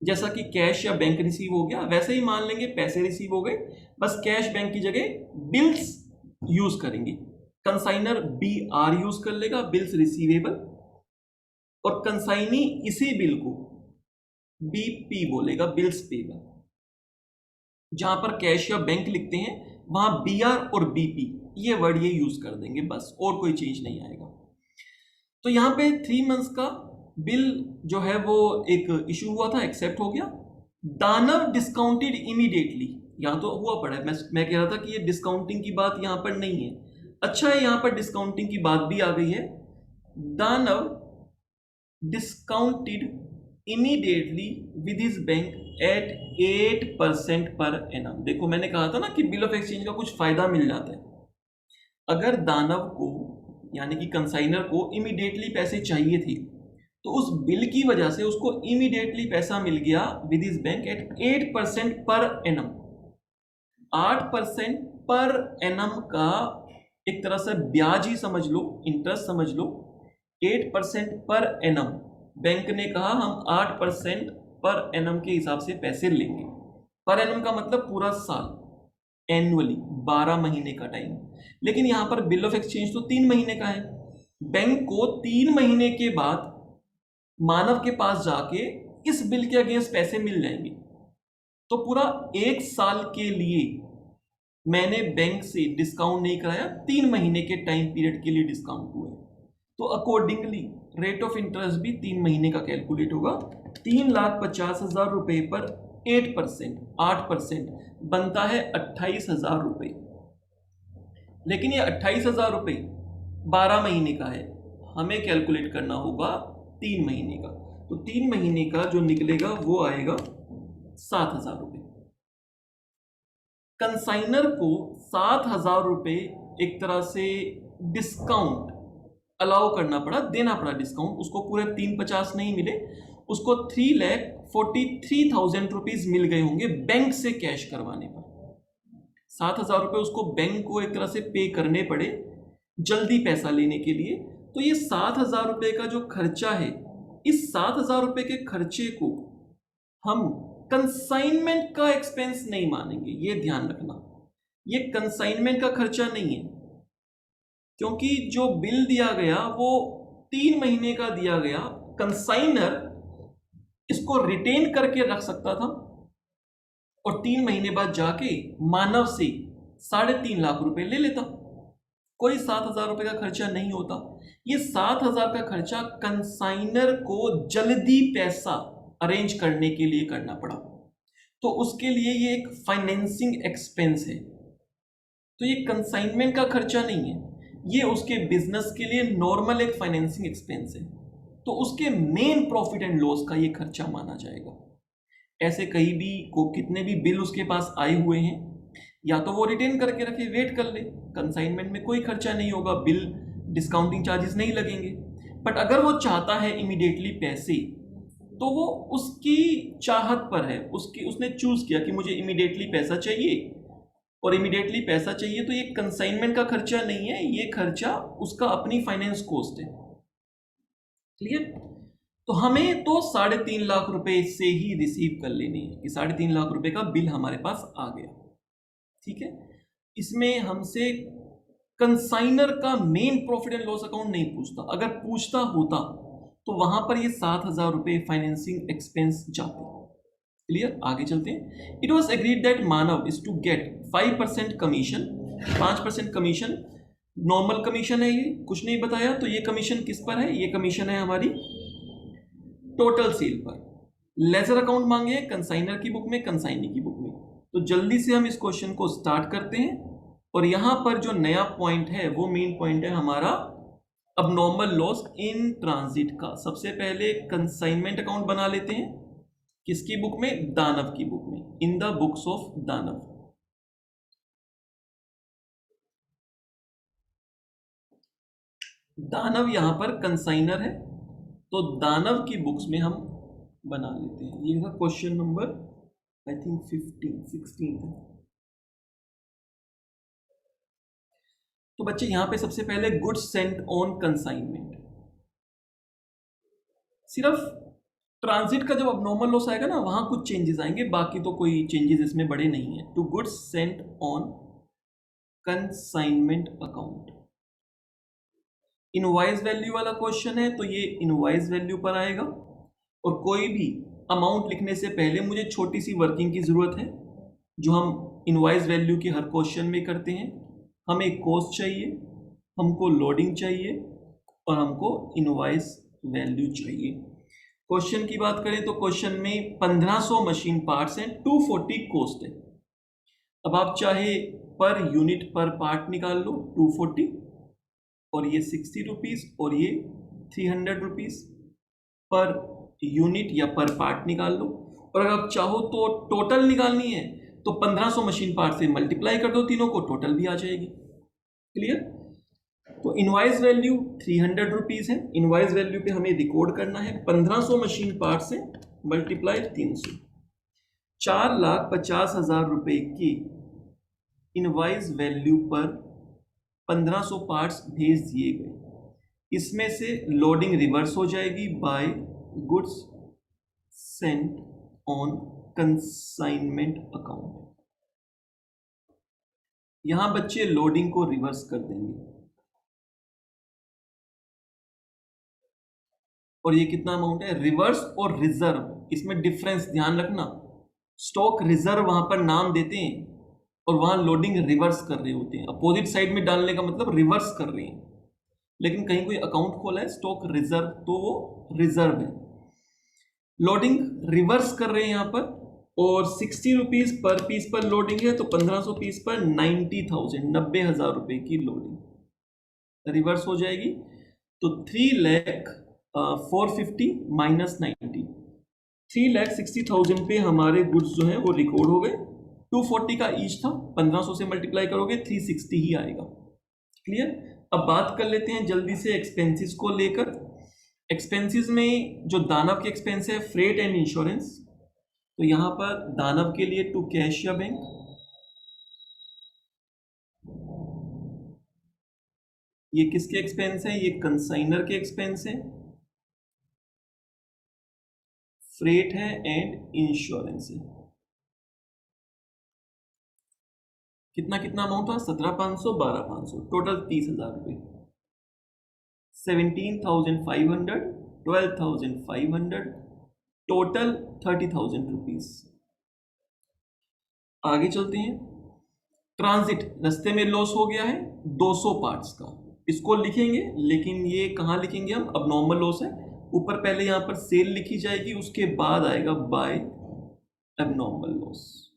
जैसा कि कैश या बैंक रिसीव हो गया वैसे ही मान लेंगे पैसे रिसीव हो गए, बस कैश बैंक की जगह बिल्स यूज करेंगे। कंसाइनर BR यूज कर लेगा, बिल्स रिसीवेबल, और कंसाइनी इसी बिल को BP बोलेगा, बिल्स पेबल। जहां पर कैश या बैंक लिखते हैं वहां BR और BP ये वर्ड ये यूज कर देंगे, बस, और कोई चेंज नहीं आएगा। तो यहाँ पे 3 मंथ्स का बिल जो है वो एक इशू हुआ था, एक्सेप्ट हो गया। दानव डिस्काउंटेड इमीडिएटली, यहाँ तो हुआ पड़ा है, मैं कह रहा था कि ये डिस्काउंटिंग की बात यहाँ पर नहीं है। अच्छा है, यहाँ पर डिस्काउंटिंग की बात भी आ गई है। दानव discounted immediately with his bank at 8% per annum. देखो मैंने कहा था ना कि बिल ऑफ एक्सचेंज का कुछ फायदा मिल जाता है। अगर दानव को यानी कि कंसाइनर को इमीडिएटली पैसे चाहिए थे तो उस बिल की वजह से उसको इमीडिएटली पैसा मिल गया with is bank at 8% per annum. 8% per annum का एक तरह से ब्याज ही समझ लो, इंटरेस्ट समझ लो। 8% पर एनम, बैंक ने कहा हम 8% पर एनम के हिसाब से पैसे लेंगे। पर एनम का मतलब पूरा साल, एनुअली 12 महीने का टाइम। लेकिन यहां पर बिल ऑफ एक्सचेंज तो 3 महीने का है। बैंक को 3 महीने के बाद मानव के पास जाके इस बिल के अगेंस्ट पैसे मिल जाएंगे। तो पूरा 1 साल के लिए मैंने बैंक से डिस्काउंट नहीं कराया, 3 महीने के टाइम पीरियड के लिए डिस्काउंट हुआ। तो अकॉर्डिंगली रेट ऑफ इंटरेस्ट भी 3 महीने का कैलकुलेट होगा। 3,50,000 रुपए पर 8% बनता है 28,000 रुपए। लेकिन ये 28,000 रुपए 12 महीने का है, हमें कैलकुलेट करना होगा 3 महीने का। तो 3 महीने का जो निकलेगा वो आएगा 7,000 रुपए। कंसाइनर को 7,000 रुपए एक तरह से डिस्काउंट अलाउ करना पड़ा, देना पड़ा डिस्काउंट। उसको पूरे 350 नहीं मिले, उसको 3,43,000 रुपीज मिल गए होंगे बैंक से कैश करवाने पर। 7,000 रुपए उसको बैंक को एक तरह से पे करने पड़े जल्दी पैसा लेने के लिए। तो ये 7,000 रुपए का जो खर्चा है, इस 7,000 रुपए के खर्चे को हम कंसाइनमेंट का एक्सपेंस नहीं मानेंगे, ये ध्यान रखना। ये कंसाइनमेंट का खर्चा नहीं है, क्योंकि जो बिल दिया गया वो 3 महीने का दिया गया। कंसाइनर इसको रिटेन करके रख सकता था और 3 महीने बाद जाके मानव से 3.5 लाख रुपए ले लेता। कोई 7,000 रुपए का खर्चा नहीं होता। ये 7,000 का खर्चा कंसाइनर को जल्दी पैसा अरेंज करने के लिए करना पड़ा। तो उसके लिए ये एक फाइनेंसिंग एक्सपेंस है। तो ये कंसाइनमेंट का खर्चा नहीं है, ये उसके बिजनेस के लिए नॉर्मल एक फाइनेंसिंग एक्सपेंस है। तो उसके मेन प्रॉफिट एंड लॉस का ये खर्चा माना जाएगा। ऐसे कहीं भी कितने भी बिल उसके पास आए हुए हैं, या तो वो रिटेन करके रखे, वेट कर ले, कंसाइनमेंट में कोई खर्चा नहीं होगा, बिल डिस्काउंटिंग चार्जेस नहीं लगेंगे। बट अगर वो चाहता है इमीडिएटली पैसे, तो वो उसकी चाहत पर है, उसने चूज किया कि मुझे इमीडिएटली पैसा चाहिए, और इमीडिएटली पैसा चाहिए। तो ये कंसाइनमेंट का खर्चा नहीं है, ये खर्चा उसका अपनी फाइनेंस कॉस्ट है। क्लियर? तो हमें तो 3.5 लाख रुपए से ही रिसीव कर लेने हैं कि 3.5 लाख रुपए का बिल हमारे पास आ गया। ठीक है, इसमें हमसे कंसाइनर का main profit and loss account नहीं पूछता। अगर पूछता होता तो वहां पर ये 7,000 रुपए फाइनेंसिंग एक्सपेंस जाते। क्लियर? आगे चलते हैं। It was agreed that Manav is to get 5% commission. 5% commission normal commission है, ये कुछ नहीं बताया। तो ये कमीशन किस पर है? ये कमीशन है हमारी टोटल सेल पर। लेजर अकाउंट मांगे कंसाइनर की बुक में, कंसाइनी की बुक में। तो जल्दी से हम इस क्वेश्चन को स्टार्ट करते हैं। और यहां पर जो नया पॉइंट है वो मेन पॉइंट है हमारा अबनॉर्मल लॉस इन ट्रांजिट का। सबसे पहले कंसाइनमेंट अकाउंट बना लेते हैं। किसकी बुक में? दानव की बुक में, इन द बुक्स ऑफ दानव। दानव यहां पर कंसाइनर है, तो दानव की बुक्स में हम बना लेते हैं। ये था क्वेश्चन नंबर आई थिंक 16 है। तो बच्चे यहां पे सबसे पहले गुड्स सेंट ऑन कंसाइनमेंट। सिर्फ ट्रांजिट का जब अबनॉर्मल लॉस आएगा ना, वहां कुछ चेंजेस आएंगे, बाकी तो कोई चेंजेस इसमें बड़े नहीं है। To goods sent on consignment account. Invoice value वाला क्वेश्चन है, तो ये इनवॉइस वैल्यू पर आएगा। और कोई भी अमाउंट लिखने से पहले मुझे छोटी सी वर्किंग की जरूरत है, जो हम इनवॉइस वैल्यू की हर क्वेश्चन में करते हैं। हमें कॉस्ट चाहिए, हमको लोडिंग चाहिए, और हमको इनवॉइस वैल्यू चाहिए। क्वेश्चन की बात करें तो क्वेश्चन में 1500 मशीन पार्ट्स हैं, 240 कॉस्ट है। अब आप चाहे पर यूनिट पर पार्ट निकाल लो 240, और ये 60 रुपीज, और ये 300 रुपीज पर यूनिट या पर पार्ट निकाल लो। और अगर आप चाहो तो टोटल निकालनी है तो 1500 मशीन पार्ट से मल्टीप्लाई कर दो तीनों को, टोटल भी आ जाएगी। क्लियर? तो तो इनवाइस वैल्यू 300 रुपीज़ है। इनवाइस वैल्यू पे हमें रिकॉर्ड करना है 1500 मशीन पार्ट से मल्टीप्लाई 300, 4,50,000 रुपए की इनवाइस वैल्यू पर 1500 पार्ट्स भेज दिए गए। इसमें से लोडिंग रिवर्स हो जाएगी by goods sent on consignment account. यहां बच्चे लोडिंग को रिवर्स कर देंगे और ये कितना अमाउंट है, रिवर्स और रिजर्व, इसमें डिफरेंस ध्यान रखना। स्टॉक रिजर्व वहां पर नाम देते हैं और वहां लोडिंग रिवर्स कर रहे होते हैं। अपोजिट साइड में डालने का मतलब रिवर्स कर रहे हैं, लेकिन कहीं कोई अकाउंट खोला है स्टॉक रिजर्व तो वो रिजर्व है। लोडिंग रिवर्स कर रहे हैं यहां पर, और 60 रुपीज पर पीस पर लोडिंग है, तो 1500 पीस पर 90,000 90,000 रुपए की लोडिंग रिवर्स हो जाएगी। तो 3,450 माइनस 90, 3,60,000 पे हमारे गुड्स जो हैं वो रिकॉर्ड हो गए। 240 का ईच था, 1500 से मल्टीप्लाई करोगे 360 ही आएगा। क्लियर। अब बात कर लेते हैं जल्दी से एक्सपेंसेस को लेकर। एक्सपेंसेस में जो दानव के एक्सपेंस है फ्रेट एंड इंश्योरेंस, तो यहां पर दानव के लिए टू कैश या बैंक, ये किसके एक्सपेंस है, ये कंसाइनर के एक्सपेंस है, फ्रेट है एंड इंश्योरेंस है। कितना कितना अमाउंट था, 17,500 12,500, टोटल 30,000 रुपए। 17,500 12,500, टोटल 30,000 रुपीज। आगे चलते हैं। ट्रांजिट, रास्ते में लॉस हो गया है 200 पार्ट्स का, इसको लिखेंगे, लेकिन ये कहाँ लिखेंगे हम, अब नॉर्मल लॉस है, ऊपर पहले यहां पर सेल लिखी जाएगी, उसके बाद आएगा by abnormal loss.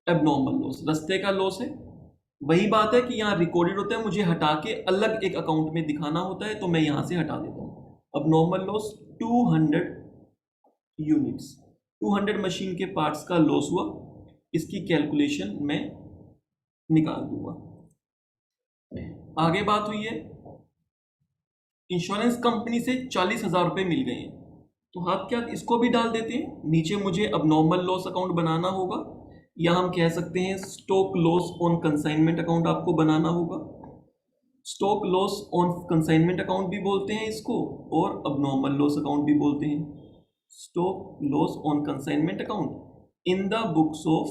Abnormal loss रास्ते का लॉस है, वही बात है कि यहाँ रिकॉर्डेड होता है, मुझे हटा के अलग एक अकाउंट में दिखाना होता है, तो मैं यहां से हटा देता हूं। अब नॉर्मल लॉस 200 यूनिट्स, 200 मशीन के पार्ट्स का लॉस हुआ, इसकी कैलकुलेशन मैं निकाल दूंगा। आगे बात हुई है इंश्योरेंस कंपनी से 40,000 रुपए मिल गए हैं, तो हाथ क्या इसको भी डाल देते हैं। नीचे मुझे अब नॉर्मल लॉस अकाउंट बनाना होगा, या हम कह सकते हैं stock loss on consignment account आपको बनाना होगा। Stock loss on consignment account भी बोलते हैं इसको, और अब नॉर्मल लॉस अकाउंट भी बोलते हैं। Stock loss on consignment account in the books of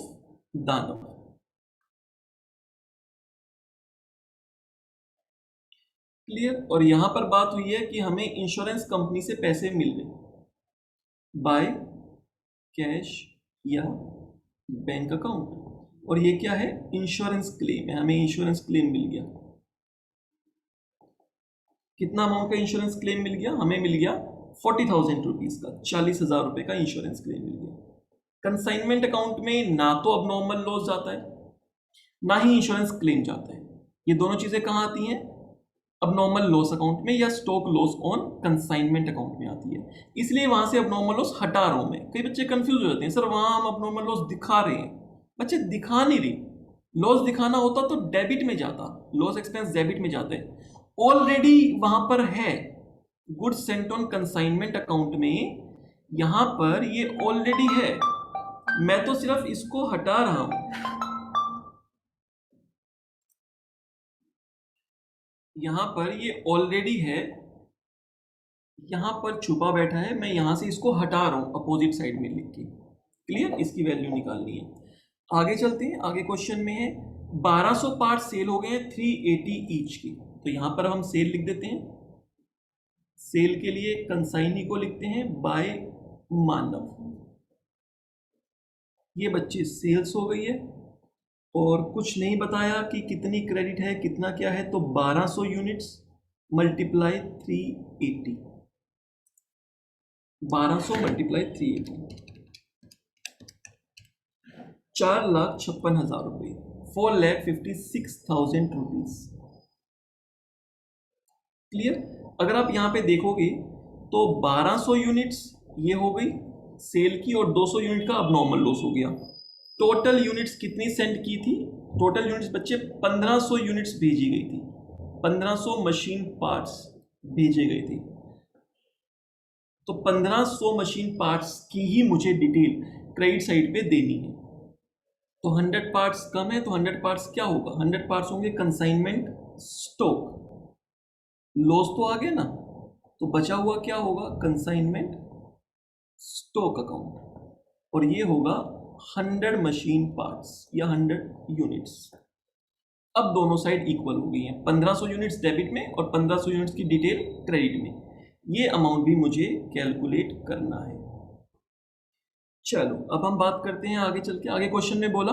दानव। क्लियर। और यहां पर बात हुई है कि हमें इंश्योरेंस कंपनी से पैसे मिल गए बाय कैश या बैंक अकाउंट, और ये क्या है, इंश्योरेंस क्लेम है, हमें इंश्योरेंस क्लेम मिल गया। कितना अमाउंट का इंश्योरेंस क्लेम मिल गया, हमें मिल गया 40,000 रुपीज का, 40,000 रुपए का इंश्योरेंस क्लेम मिल गया। कंसाइनमेंट अकाउंट में ना तो अब नॉर्मल लॉस जाता है, ना ही इंश्योरेंस क्लेम जाता है। ये दोनों चीजें कहां आती हैं, अब नॉर्मल लॉस अकाउंट में या stock loss on consignment account में आती है। इसलिए वहां से अब नॉर्मल लॉस हटा रहा हूं मैं। कई बच्चे कंफ्यूज हो जाते हैं, सर वहां हम अब नॉर्मल लॉस दिखा रहे हैं, बच्चे दिखा नहीं रही। लॉस दिखाना होता तो डेबिट में जाता, लॉस एक्सपेंस डेबिट में जाते, ऑलरेडी वहां पर है goods sent on consignment account में, यहां पर ये ऑलरेडी है, मैं तो सिर्फ इसको हटा रहा हूं। यहां पर ये ऑलरेडी है, यहां पर छुपा बैठा है, मैं यहां से इसको हटा रहा हूं अपोजिट साइड में लिख के। क्लियर। इसकी वैल्यू निकालनी है। आगे चलते हैं। आगे क्वेश्चन में है 1200 पार्ट सेल हो गए हैं 380 ईच की, तो यहां पर हम सेल लिख देते हैं। सेल के लिए कंसाइनी को लिखते हैं बाय मानव। ये बच्चे सेल्स हो गई है, और कुछ नहीं बताया कि कितनी क्रेडिट है कितना क्या है, तो 1200 यूनिट्स मल्टीप्लाई 380, 1200 मल्टीप्लाई 380, 4,56,000 रुपए, 4,56,000 रुपीज। क्लियर। अगर आप यहां पे देखोगे तो 1200 यूनिट्स ये हो गई सेल की, और 200 यूनिट का अब नॉर्मल लॉस हो गया। टोटल यूनिट्स कितनी सेंड की थी? टोटल यूनिट्स बच्चे 1500 यूनिट्स भेजी गई थी, 1500 मशीन पार्ट्स भेजे गए थे। तो 1500 मशीन पार्ट्स की ही मुझे डिटेल क्रेडिट साइड पे देनी है। तो 100 पार्ट्स कम है, तो 100 पार्ट्स क्या होगा? 100 पार्ट्स होंगे कंसाइनमेंट स्टॉक, लॉस तो आ गया ना, तो बचा हुआ क्या होगा? कंसाइनमेंट स्टॉक अकाउंट, और ये होगा 100 मशीन पार्ट्स या 100 यूनिट्स। अब दोनों साइड इक्वल हो गई हैं, 1500 यूनिट्स डेबिट में और 1500 यूनिट्स की डिटेल क्रेडिट में। ये अमाउंट भी मुझे कैलकुलेट करना है। चलो अब हम बात करते हैं आगे चल के। आगे क्वेश्चन में बोला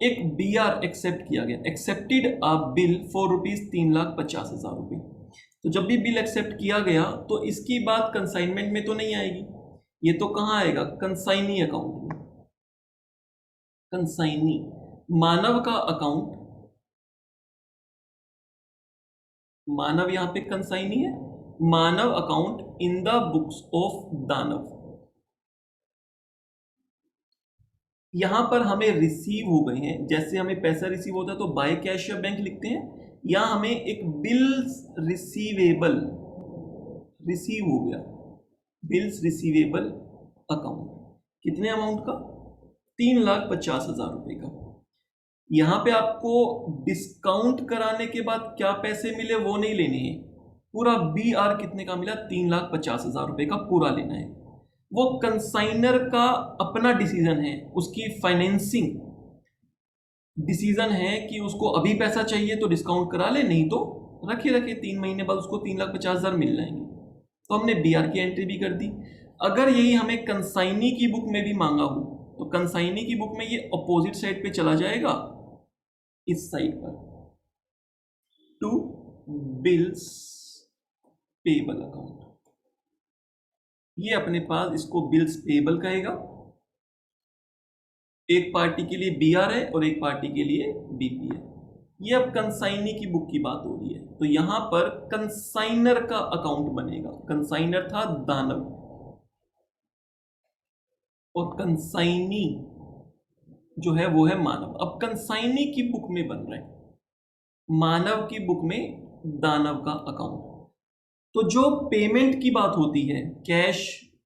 एक BR एक्सेप्ट किया गया, एक्सेप्टेड अ बिल फॉर ₹3,50,000। तो जब भी बिल एक्सेप्ट किया गया तो इसकी बात कंसाइनमेंट में तो नहीं आएगी, ये तो कहाँ आएगा? कंसाइनी अकाउंट में। कंसाइनी मानव का अकाउंट, मानव यहां पे कंसाइनी है, Manav account in the books of Danav. यहां पर हमें रिसीव हो गए हैं, जैसे हमें पैसा रिसीव होता है तो बाय कैश या बैंक लिखते हैं, या हमें एक बिल्स रिसीवेबल रिसीव हो गया, बिल्स रिसीवेबल अकाउंट। कितने अमाउंट का? ₹3,50,000 का। यहां पे आपको डिस्काउंट कराने के बाद क्या पैसे मिले वो नहीं लेने हैं, पूरा BR कितने का मिला? ₹3,50,000 का पूरा लेना है। वो कंसाइनर का अपना डिसीजन है, उसकी फाइनेंसिंग डिसीजन है कि उसको अभी पैसा चाहिए तो डिस्काउंट करा ले, नहीं तो रखे 3 महीने बाद उसको 3,50,000 मिल जाएंगे। तो हमने BR की एंट्री भी कर दी। अगर यही हमें कंसाइनी की बुक में भी मांगा हो तो कंसाइनी की बुक में ये अपोजिट साइड पे चला जाएगा, इस साइड पर, टू बिल्स पेबल अकाउंट। ये अपने पास इसको बिल्स पेबल कहेगा, एक पार्टी के लिए BR है और एक पार्टी के लिए BP है। ये अब कंसाइनी की बुक की बात हो रही है, तो यहां पर कंसाइनर का अकाउंट बनेगा। कंसाइनर था दानव और कंसाइनी जो है वो है मानव। अब कंसाइनी की बुक में बन रहा है, मानव की बुक में दानव का अकाउंट। तो जो पेमेंट की बात होती है, कैश,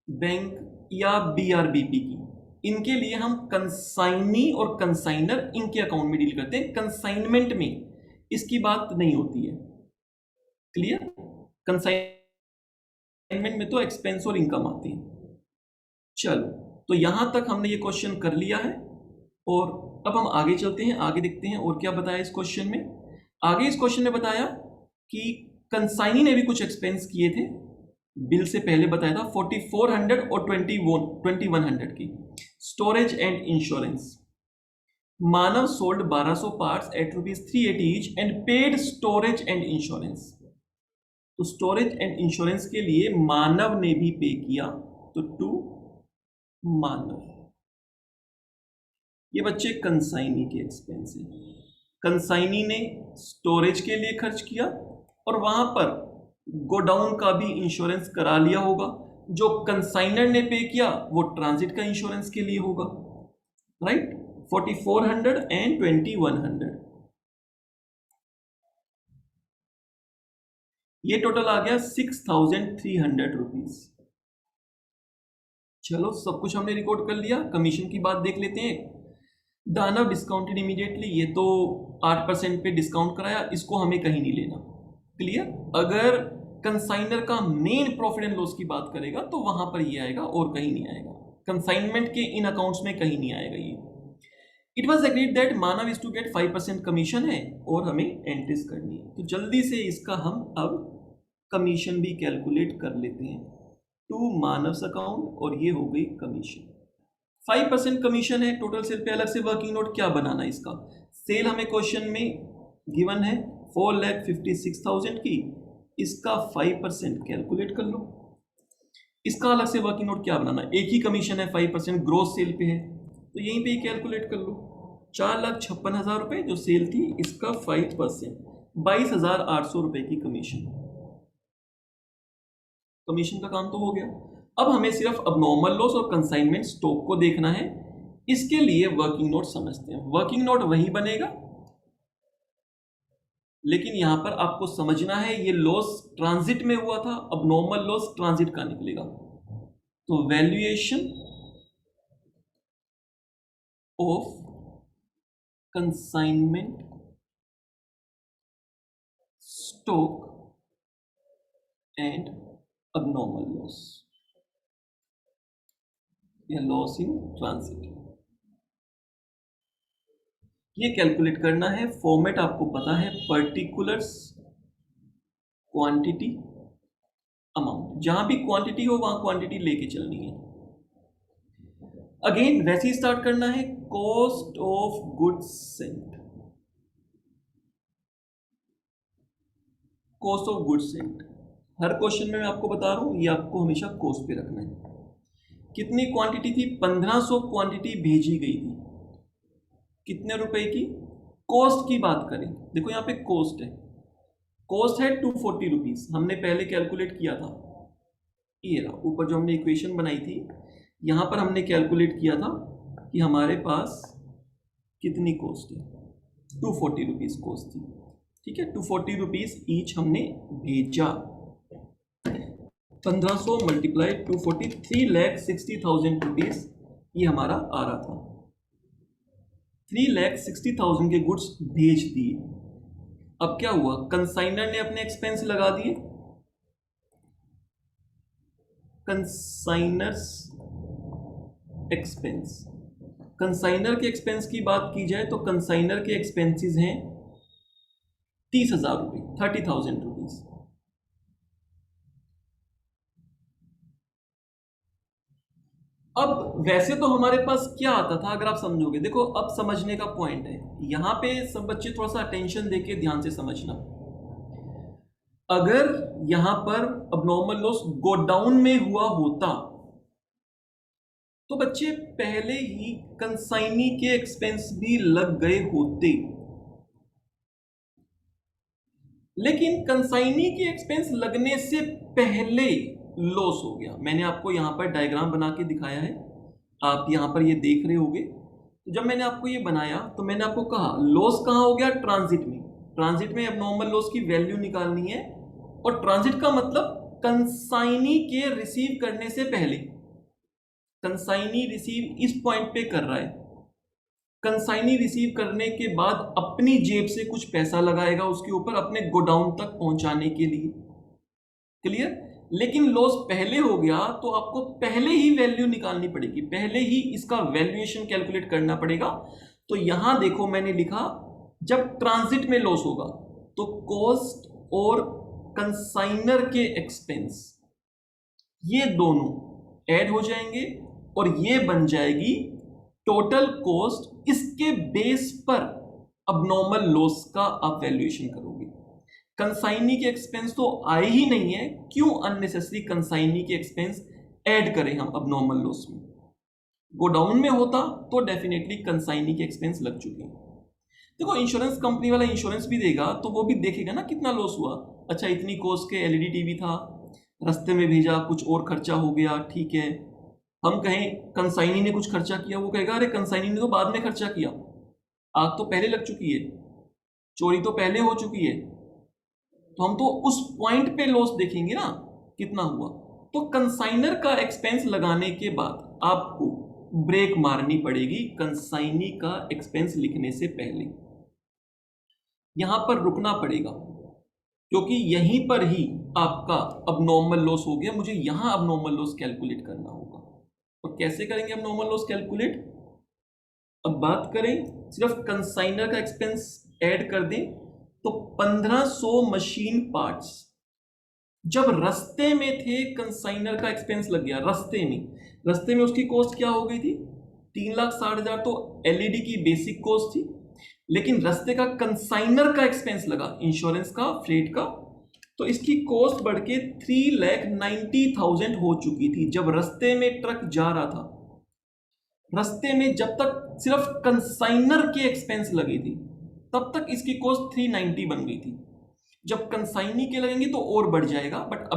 बैंक या BR BP की, इनके लिए हम कंसाइनी और कंसाइनर इनके अकाउंट में डील करते हैं। कंसाइनमेंट में इसकी बात नहीं होती है, क्लियर? कंसाइनमेंट में तो एक्सपेंस और इनकम आती है। चलो तो यहां तक हमने ये क्वेश्चन कर लिया है, और अब हम आगे चलते हैं, आगे देखते हैं और क्या बताया इस क्वेश्चन में। आगे इस क्वेश्चन में बताया कि कंसाइनी ने भी कुछ एक्सपेंस किए थे, बिल से पहले बताया था 4400 और 2100 की। Storage and insurance, Manav sold 1200 parts at ₹380 each and paid storage and insurance. तो स्टोरेज एंड इंश्योरेंस के लिए मानव ने भी पे किया, तो टू मानव। ये बच्चे कंसाइनी के एक्सपेंस है। कंसाइनी ने स्टोरेज के लिए खर्च किया और वहां पर गोडाउन का भी इंश्योरेंस करा लिया होगा। जो कंसाइनर ने पे किया वो ट्रांजिट का इंश्योरेंस के लिए होगा, राइट? 4400 एंड 2100, ये टोटल आ गया 6,300 रुपीज। चलो सब कुछ हमने रिकॉर्ड कर लिया। कमीशन की बात देख लेते हैं। दानव डिस्काउंटेड इमीडिएटली, ये तो 8% पे डिस्काउंट कराया, इसको हमें कहीं नहीं लेना, क्लियर? अगर कंसाइनर का मेन प्रॉफिट एंड लॉस की बात करेगा तो वहां पर ये आएगा और कहीं नहीं आएगा। कंसाइनमेंट के इन अकाउंट्स में कहीं नहीं आएगा ये। It was agreed that Manav is to get 5% commission है और हमें एंट्रीज करनी है। तो जल्दी से इसका हम अब कमीशन भी कैलकुलेट कर लेते हैं। टू मानव अकाउंट और ये हो गई कमीशन। 5% कमीशन है टोटल सेल पे। अलग से वर्किंग नोट क्या बनाना है इसका? सेल हमें क्वेश्चन में गिवन है 4,56,000 की, इसका 5% कैलकुलेट कर लो। इसका अलग से वर्किंग नोट क्या बनाना? एक ही कमीशन है, 5% ग्रोस सेल पे है, तो यहीं पे ही कैलकुलेट कर लो। 4,56,000 रुपए जो सेल थी, इसका 5% 22,800 रुपए की कमीशन। कमीशन का काम तो हो गया। अब हमें सिर्फ अबनॉर्मल लॉस और कंसाइनमेंट स्टॉक को देखना है इसके लिए वर्किंग नोट समझते हैं। वर्किंग नोट वही बनेगा, लेकिन यहां पर आपको समझना है ये लॉस ट्रांजिट में हुआ था, अब नॉर्मल लॉस ट्रांजिट का निकलेगा। तो valuation of consignment stock and abnormal loss या लॉस इन ट्रांजिट, ये कैलकुलेट करना है। फॉर्मेट आपको पता है, पर्टिकुलर्स, क्वांटिटी, अमाउंट। जहां भी क्वांटिटी हो वहां क्वांटिटी लेके चलनी है। अगेन वैसे ही स्टार्ट करना है, cost of goods Saint, cost of goods Saint. Her question में मैं आपको बता रहा हूं, ये आपको हमेशा कॉस्ट पे रखना है। कितनी क्वांटिटी थी? 1500 क्वांटिटी भेजी गई थी। कितने रुपए की? कॉस्ट की बात करें, देखो यहाँ पे कॉस्ट है, कॉस्ट है 240 रुपीज, हमने पहले कैलकुलेट किया था। ये रहा ऊपर जो हमने इक्वेशन बनाई थी, यहां पर हमने कैलकुलेट किया था कि हमारे पास कितनी कॉस्ट है, 240 रुपीज कॉस्ट थी। ठीक है, 240 रुपीज ईच हमने भेजा। 1500 मल्टीप्लाई 240, 3,60,000 रुपीज ये हमारा आ रहा था। 3,60,000 के गुड्स भेज दिए। अब क्या हुआ? कंसाइनर ने अपने एक्सपेंस लगा दिए। कंसाइनर्स एक्सपेंस, कंसाइनर के एक्सपेंस की बात की जाए तो कंसाइनर के एक्सपेंसेस हैं 30,000 रुपये, 30,000 रुपीज। अब वैसे तो हमारे पास क्या आता था, अगर आप समझोगे, देखो अब समझने का पॉइंट है यहां पे, सब बच्चे थोड़ा सा अटेंशन देके ध्यान से समझना। अगर यहां पर अबनॉर्मल लॉस गो डाउन में हुआ होता तो बच्चे पहले ही कंसाइनी के एक्सपेंस भी लग गए होते, लेकिन कंसाइनी के एक्सपेंस लगने से पहले लॉस हो गया। मैंने आपको यहां पर डायग्राम बना के दिखाया है, आप यहां पर ये देख रहे होगे। तो जब मैंने आपको ये बनाया तो मैंने आपको कहा लॉस कहां हो गया? ट्रांजिट में। ट्रांजिट में अबनॉर्मल लॉस की वैल्यू निकालनी है, और ट्रांजिट का मतलब कंसाइनी के रिसीव करने से पहले। कंसाइनी रिसीव इस पॉइंट पे कर रहा है, कंसाइनी रिसीव करने के बाद अपनी जेब से कुछ पैसा लगाएगा उसके ऊपर अपने गोडाउन तक पहुंचाने के लिए। क्लियर? लेकिन लॉस पहले हो गया तो आपको पहले ही वैल्यू निकालनी पड़ेगी, पहले ही इसका वैल्यूएशन कैलकुलेट करना पड़ेगा। तो यहां देखो मैंने लिखा, जब ट्रांजिट में लॉस होगा तो कॉस्ट और कंसाइनर के एक्सपेंस ये दोनों ऐड हो जाएंगे और ये बन जाएगी टोटल कॉस्ट। इसके बेस पर अबनॉर्मल लॉस का आप वैल्यूएशन करोगे। कंसाइनी के एक्सपेंस तो आए ही नहीं है, क्यों अननेसेसरी कंसाइनी के एक्सपेंस ऐड करें हम अबनॉर्मल लॉस में? गो डाउन में होता तो डेफिनेटली कंसाइनी के एक्सपेंस लग चुके हैं। देखो इंश्योरेंस कंपनी वाला इंश्योरेंस भी देगा तो वो भी देखेगा ना कितना लॉस हुआ। अच्छा इतनी कॉस्ट के एलईडी टीवी था, रास्ते में भेजा, कुछ और खर्चा हो गया, ठीक है। हम कहें कंसाइनी ने कुछ खर्चा किया, वो कहेगा अरे कंसाइनी ने तो बाद में खर्चा किया, आग तो पहले लग चुकी है, चोरी तो पहले हो चुकी है। तो हम तो उस पॉइंट पे लॉस देखेंगे ना कितना हुआ। तो कंसाइनर का एक्सपेंस लगाने के बाद आपको ब्रेक मारनी पड़ेगी कंसाइनी का एक्सपेंस लिखने से पहले, यहां पर रुकना पड़ेगा, क्योंकि यहीं पर ही आपका अबनॉर्मल लॉस हो गया। मुझे यहां अबनॉर्मल लॉस कैलकुलेट करना होगा। और कैसे करेंगे अबनॉर्मल लॉस कैलकुलेट? अब बात करें सिर्फ कंसाइनर का एक्सपेंस ऐड कर दें तो 1500 मशीन पार्ट्स जब रस्ते में थे, कंसाइनर का एक्सपेंस लग गया रस्ते में उसकी कॉस्ट क्या हो गई थी? 3,60,000 तो एलईडी की बेसिक कॉस्ट थी, लेकिन रस्ते का कंसाइनर का एक्सपेंस लगा, इंश्योरेंस का, फ्रेट का, तो इसकी कॉस्ट बढ़ के 3,90,000 हो चुकी थी जब रस्ते में ट्रक जा रहा था। रस्ते में जब तक सिर्फ कंसाइनर के एक्सपेंस लगे थे तब तक इसकी कॉस्ट 390 बन गई थी। जब कंसाइनी के लगेंगे तो और बढ़ जाएगा, बट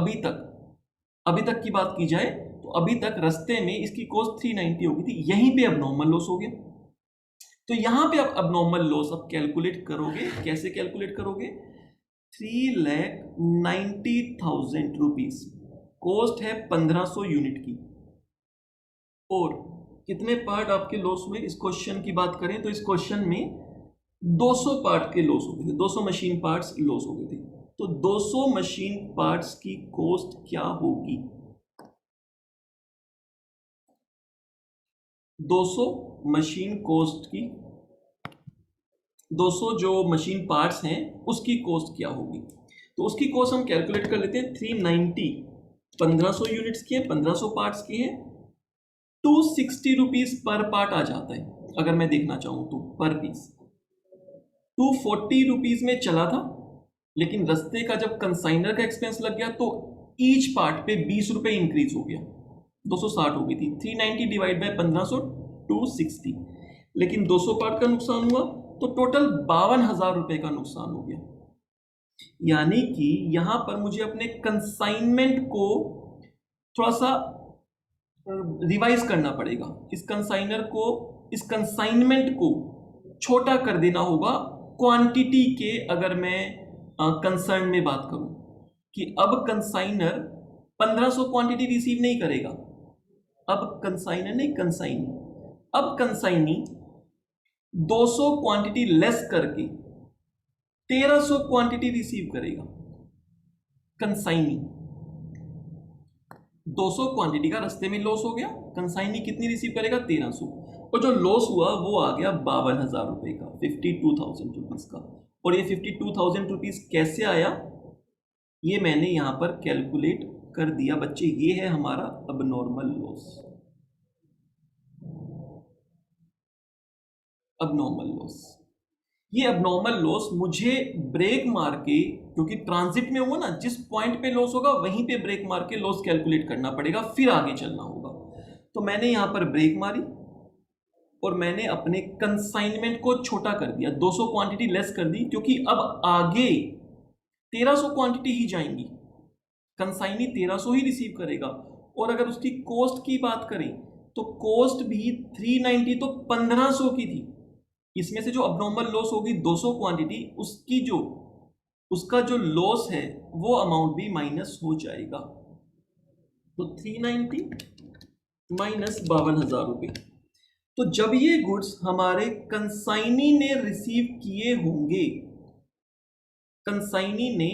अभी तक की बात की जाए तो अभी तक रास्ते में इसकी कॉस्ट 390 हो गई थी, यहीं पे अब लॉस हो गया। तो यहां पे आप अब लॉस अब कैलकुलेट करोगे, कैसे कैलकुलेट करोगे? 3,90,000 रुपीज कॉस्ट है 1500 यूनिट की, और कितने पार्ट आपके लॉस हुए? इस क्वेश्चन की बात करें तो इस क्वेश्चन में 200 पार्ट के लॉस हो गए थे, 200 मशीन पार्ट्स लॉस हो गए थे। तो 200 मशीन पार्ट्स की कॉस्ट क्या होगी? 200 मशीन कॉस्ट की, 200 जो मशीन पार्ट्स हैं उसकी कॉस्ट क्या होगी? तो उसकी कॉस्ट हम कैलकुलेट कर लेते हैं। 390 1500 यूनिट्स की है, 1500 पार्ट्स की है, 260 रुपीज पर पार्ट आ जाता है अगर मैं देखना चाहूं तो पर पीस। 240 रुपीज में चला था, लेकिन रस्ते का जब कंसाइनर का एक्सपेंस लग गया तो ईच पार्ट पे 20 रुपए इंक्रीज हो गया, 260 हो गई थी। 390 डिवाइड बाय 1500 260, लेकिन 200 पार्ट का नुकसान हुआ तो टोटल 52,000 रुपए का नुकसान हो गया। यानी कि यहां पर मुझे अपने कंसाइनमेंट को थोड़ा सा रिवाइज करना पड़ेगा। इस कंसाइनमेंट को छोटा कर देना होगा क्वांटिटी के। अगर मैं कंसर्न में बात करूं कि अब कंसाइनर 1500 क्वांटिटी रिसीव नहीं करेगा, अब कंसाइनर नहीं, कंसाइनी, अब कंसाइनी 200 क्वांटिटी लेस करके 1300 क्वांटिटी रिसीव करेगा। कंसाइनी 200 क्वांटिटी का रास्ते में लॉस हो गया, कंसाइनी कितनी रिसीव करेगा? 1300, और जो लॉस हुआ वो आ गया 52,000 रुपए का, 52,000 रुपीज का। और ये 52,000 रुपीज कैसे आया, ये मैंने यहां पर कैलकुलेट कर दिया बच्चे। ये है हमारा अबनॉर्मल लॉस। अबनॉर्मल लॉस, ये अबनॉर्मल लॉस मुझे ब्रेक मार के, क्योंकि ट्रांजिट में हुआ ना, जिस पॉइंट पे लॉस होगा वहीं पे ब्रेक मार के लॉस कैलकुलेट करना पड़ेगा, फिर आगे चलना होगा। तो मैंने यहां पर ब्रेक मारी और मैंने अपने कंसाइनमेंट को छोटा कर दिया, 200 क्वांटिटी लेस कर दी, क्योंकि अब आगे 1300 क्वांटिटी ही जाएंगी, कंसाइनी 1300 ही रिसीव करेगा। और अगर उसकी कॉस्ट की बात करें तो कॉस्ट भी 390 तो 1500 की थी। इसमें से जो अबनॉर्मल लॉस होगी 200 क्वांटिटी, उसका जो लॉस है वो अमाउंट भी माइनस हो जाएगा। तो 390 माइनस 52,000 रुपए। तो जब ये गुड्स हमारे कंसाइनी ने रिसीव किए होंगे, कंसाइनी ने,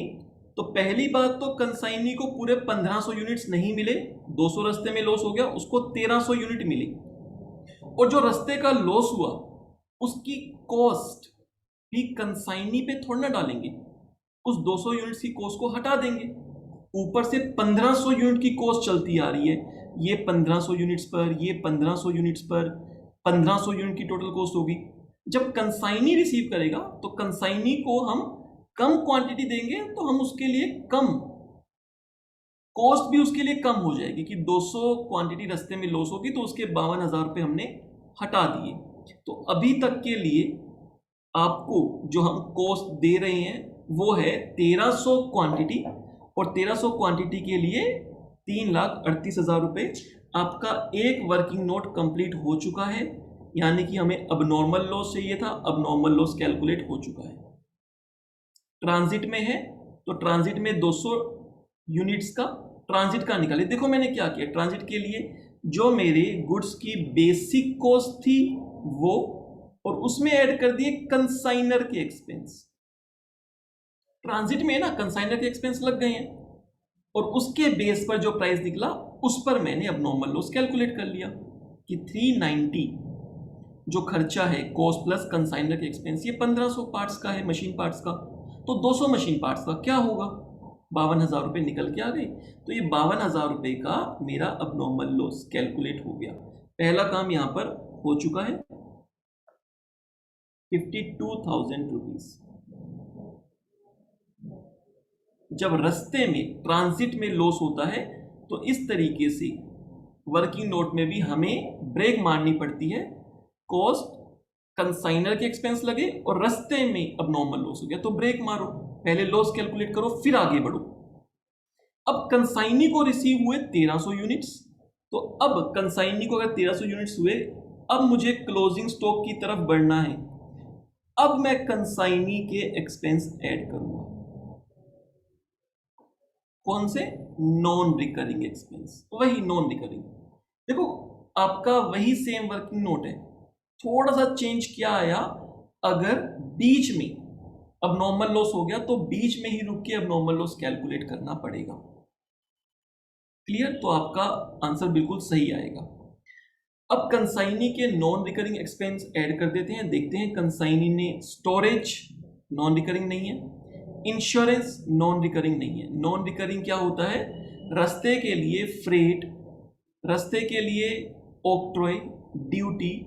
तो पहली बात तो कंसाइनी को पूरे 1500 यूनिट्स नहीं मिले, 200 रास्ते में लॉस हो गया, उसको 1300 यूनिट मिली। और जो रास्ते का लॉस हुआ उसकी कॉस्ट भी कंसाइनी पे थोड़ा ना डालेंगे, उस 200 यूनिट्स की कॉस्ट को हटा देंगे। ऊपर से 1500 यूनिट की कॉस्ट चलती आ रही है, ये 1500 यूनिट्स पर, ये 1500 यूनिट्स पर, 1500 यूनिट की टोटल कॉस्ट होगी। जब कंसाइनी रिसीव करेगा तो कंसाइनी को हम कम क्वांटिटी देंगे, तो हम उसके लिए कम कॉस्ट भी उसके लिए कम हो जाएगी कि 200 क्वांटिटी रास्ते में लॉस होगी, तो उसके 52,000 रुपए हमने हटा दिए। तो अभी तक के लिए आपको जो हम कॉस्ट दे रहे हैं वो है 1300 क्वांटिटी, और 1300 क्वांटिटी के लिए 3,38,000 रुपए। आपका एक वर्किंग नोट कंप्लीट हो चुका है, यानी कि हमें अबनॉर्मल लॉस चाहिए था, अबनॉर्मल लॉस कैलकुलेट हो चुका है। ट्रांजिट में है तो ट्रांजिट में 200 यूनिट्स का ट्रांजिट का निकाले। देखो मैंने क्या किया, ट्रांजिट के लिए जो मेरे गुड्स की बेसिक कॉस्ट थी वो, और उसमें ऐड कर दिए कंसाइनर के एक्सपेंस। ट्रांजिट में ना कंसाइनर के एक्सपेंस लग गए हैं, और उसके बेस पर जो प्राइस निकला उस पर मैंने अबनॉर्मल लॉस कैलकुलेट कर लिया कि 390 जो खर्चा है कॉस्ट प्लस कंसाइनर के एक्सपेंस, ये 1500 पार्ट्स का है, मशीन पार्ट्स का, तो 200 मशीन पार्ट्स का क्या होगा, 52,000 रुपए निकल के आ गए। तो ये 52,000 रुपए का मेरा अबनॉर्मल लॉस कैलकुलेट हो गया। पहला काम यहां पर हो चुका है, 52,000 रुपीज। जब रास्ते में ट्रांजिट में लॉस होता है तो इस तरीके से वर्किंग नोट में भी हमें ब्रेक मारनी पड़ती है, कॉस्ट कंसाइनर के एक्सपेंस लगे और रास्ते में अबनॉर्मल लॉस हो गया तो ब्रेक मारो, पहले लॉस कैलकुलेट करो फिर आगे बढ़ो। अब कंसाइनी को रिसीव हुए 1300 यूनिट्स, तो अब कंसाइनी को अगर 1300 यूनिट्स हुए, अब मुझे क्लोजिंग स्टॉक की तरफ बढ़ना है। अब मैं कंसाइनी के एक्सपेंस ऐड करूंगा। कौन से? नॉन रिकरिंग एक्सपेंस, वही नॉन रिकरिंग। देखो आपका वही सेम वर्किंग नोट है, थोड़ा सा चेंज क्या आया, अगर बीच में अब नॉर्मल लॉस हो गया तो बीच में ही रुक के अब नॉर्मल लॉस कैलकुलेट करना पड़ेगा। क्लियर? तो आपका आंसर बिल्कुल सही आएगा। अब कंसाइनी के नॉन रिकरिंग एक्सपेंस ऐड कर देते हैं, देखते हैं। कंसाइनी ने स्टोरेज नॉन रिकरिंग नहीं है, इंश्योरेंस नॉन रिकरिंग नहीं है। नॉन रिकरिंग क्या होता है? रास्ते के लिए फ्रेट, रास्ते के लिए ऑक्ट्रॉय, ड्यूटी,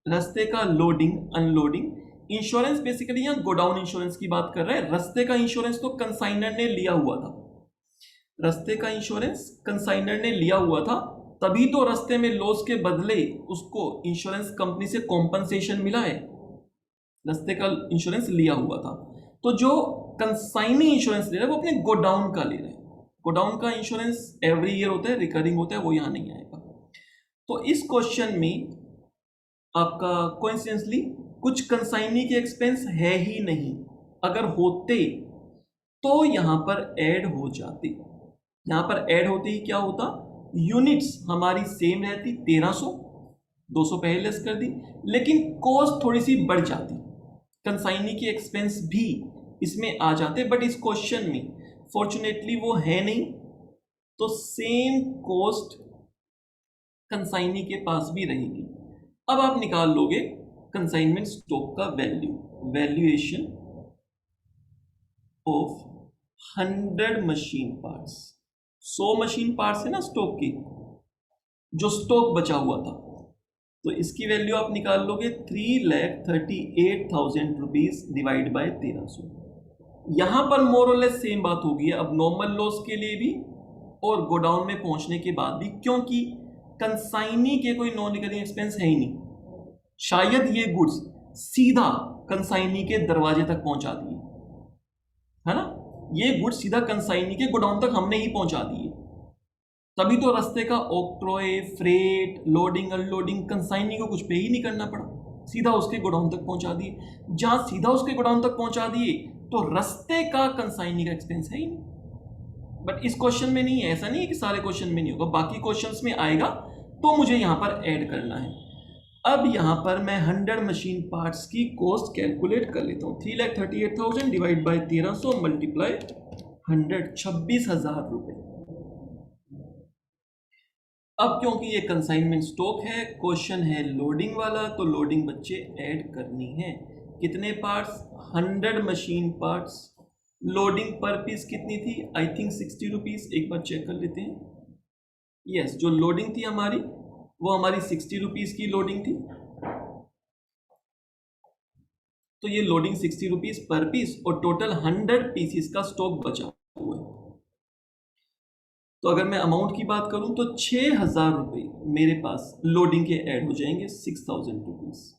रास्ते का लोडिंग अनलोडिंग। इंश्योरेंस बेसिकली यहाँ गोडाउन इंश्योरेंस की बात कर रहे हैं। रास्ते का इंश्योरेंस तो कंसाइनर ने लिया हुआ था, रास्ते का इंश्योरेंस कंसाइनर ने लिया हुआ था, तभी तो रास्ते में लॉस के बदले उसको इंश्योरेंस कंपनी से कॉम्पनसेशन मिला है। रास्ते का इंश्योरेंस लिया हुआ था, तो जो कंसाइनी इंश्योरेंस ले रहा है वो अपने गोडाउन का ले रहे हैं। गोडाउन का इंश्योरेंस एवरी ईयर होता है, रिकरिंग होता है, वो यहाँ नहीं आएगा। तो इस क्वेश्चन में आपका कोइंसिडेंटली कुछ कंसाइनी के एक्सपेंस है ही नहीं, अगर होते तो यहां पर ऐड हो जाते। यहां पर ऐड होते ही क्या होता, यूनिट्स हमारी सेम रहती 1300, 200 पहले लेस कर दी, लेकिन कॉस्ट थोड़ी सी बढ़ जाती, कंसाइनी के एक्सपेंस भी इसमें आ जाते, बट इस क्वेश्चन में फॉर्चुनेटली वो है नहीं, तो सेम कॉस्ट कंसाइनी के पास भी रहेगी। अब आप निकाल लोगे कंसाइनमेंट स्टॉक का value, valuation of 100 machine parts. 100 machine parts है ना स्टॉक की, जो स्टॉक बचा हुआ था, तो इसकी वैल्यू आप निकाल लोगे 3,38,000 रुपीज डिवाइड बाय 1300। यहां पर मोर और लेस सेम बात होगी अब नॉर्मल लॉस के लिए भी और गोडाउन में पहुंचने के बाद भी, क्योंकि कंसाइनी के कोई नॉन रिकरिंग एक्सपेंस है ही नहीं। शायद ये गुड्स सीधा कंसाइनी के दरवाजे तक पहुंचा दिए, है ना, ये गुड्स सीधा कंसाइनी के गोडाउन तक हमने ही पहुंचा दिए, तभी तो रास्ते का octroi, freight, loading unloading consignee को कुछ पे ही नहीं करना पड़ा, सीधा उसके गोडाउन तक पहुंचा दिए। जहां सीधा उसके गोडाउन तक पहुंचा दिए तो रास्ते का कंसाइनी का एक्सपेंस है ही नहीं। बट इस क्वेश्चन में नहीं है, ऐसा नहीं है कि सारे क्वेश्चन में नहीं होगा, बाकी क्वेश्चंस में आएगा, तो मुझे यहां पर ऐड करना है। अब यहां पर मैं 100 मशीन पार्ट्स की कॉस्ट कैलकुलेट कर लेता हूं। 3,38,000 डिवाइड बाय 1300 मल्टीप्लाई 100, 26,000 रुपए। अब क्योंकि ये कंसाइनमेंट स्टॉक है, क्वेश्चन है लोडिंग वाला, तो लोडिंग बच्चे ऐड करनी है। कितने पार्ट्स? 100 machine parts. लोडिंग पर पीस कितनी थी? I think 60 rupees. एक बार चेक कर लेते हैं। यस, जो लोडिंग थी हमारी वो हमारी 60 रुपीज की लोडिंग थी, तो ये लोडिंग 60 रुपीज पर पीस और टोटल 100 पीसीस का स्टॉक बचा हुआ है। तो अगर मैं अमाउंट की बात करूं तो 6,000 रुपये मेरे पास लोडिंग के ऐड हो जाएंगे, 6,000 रुपीज।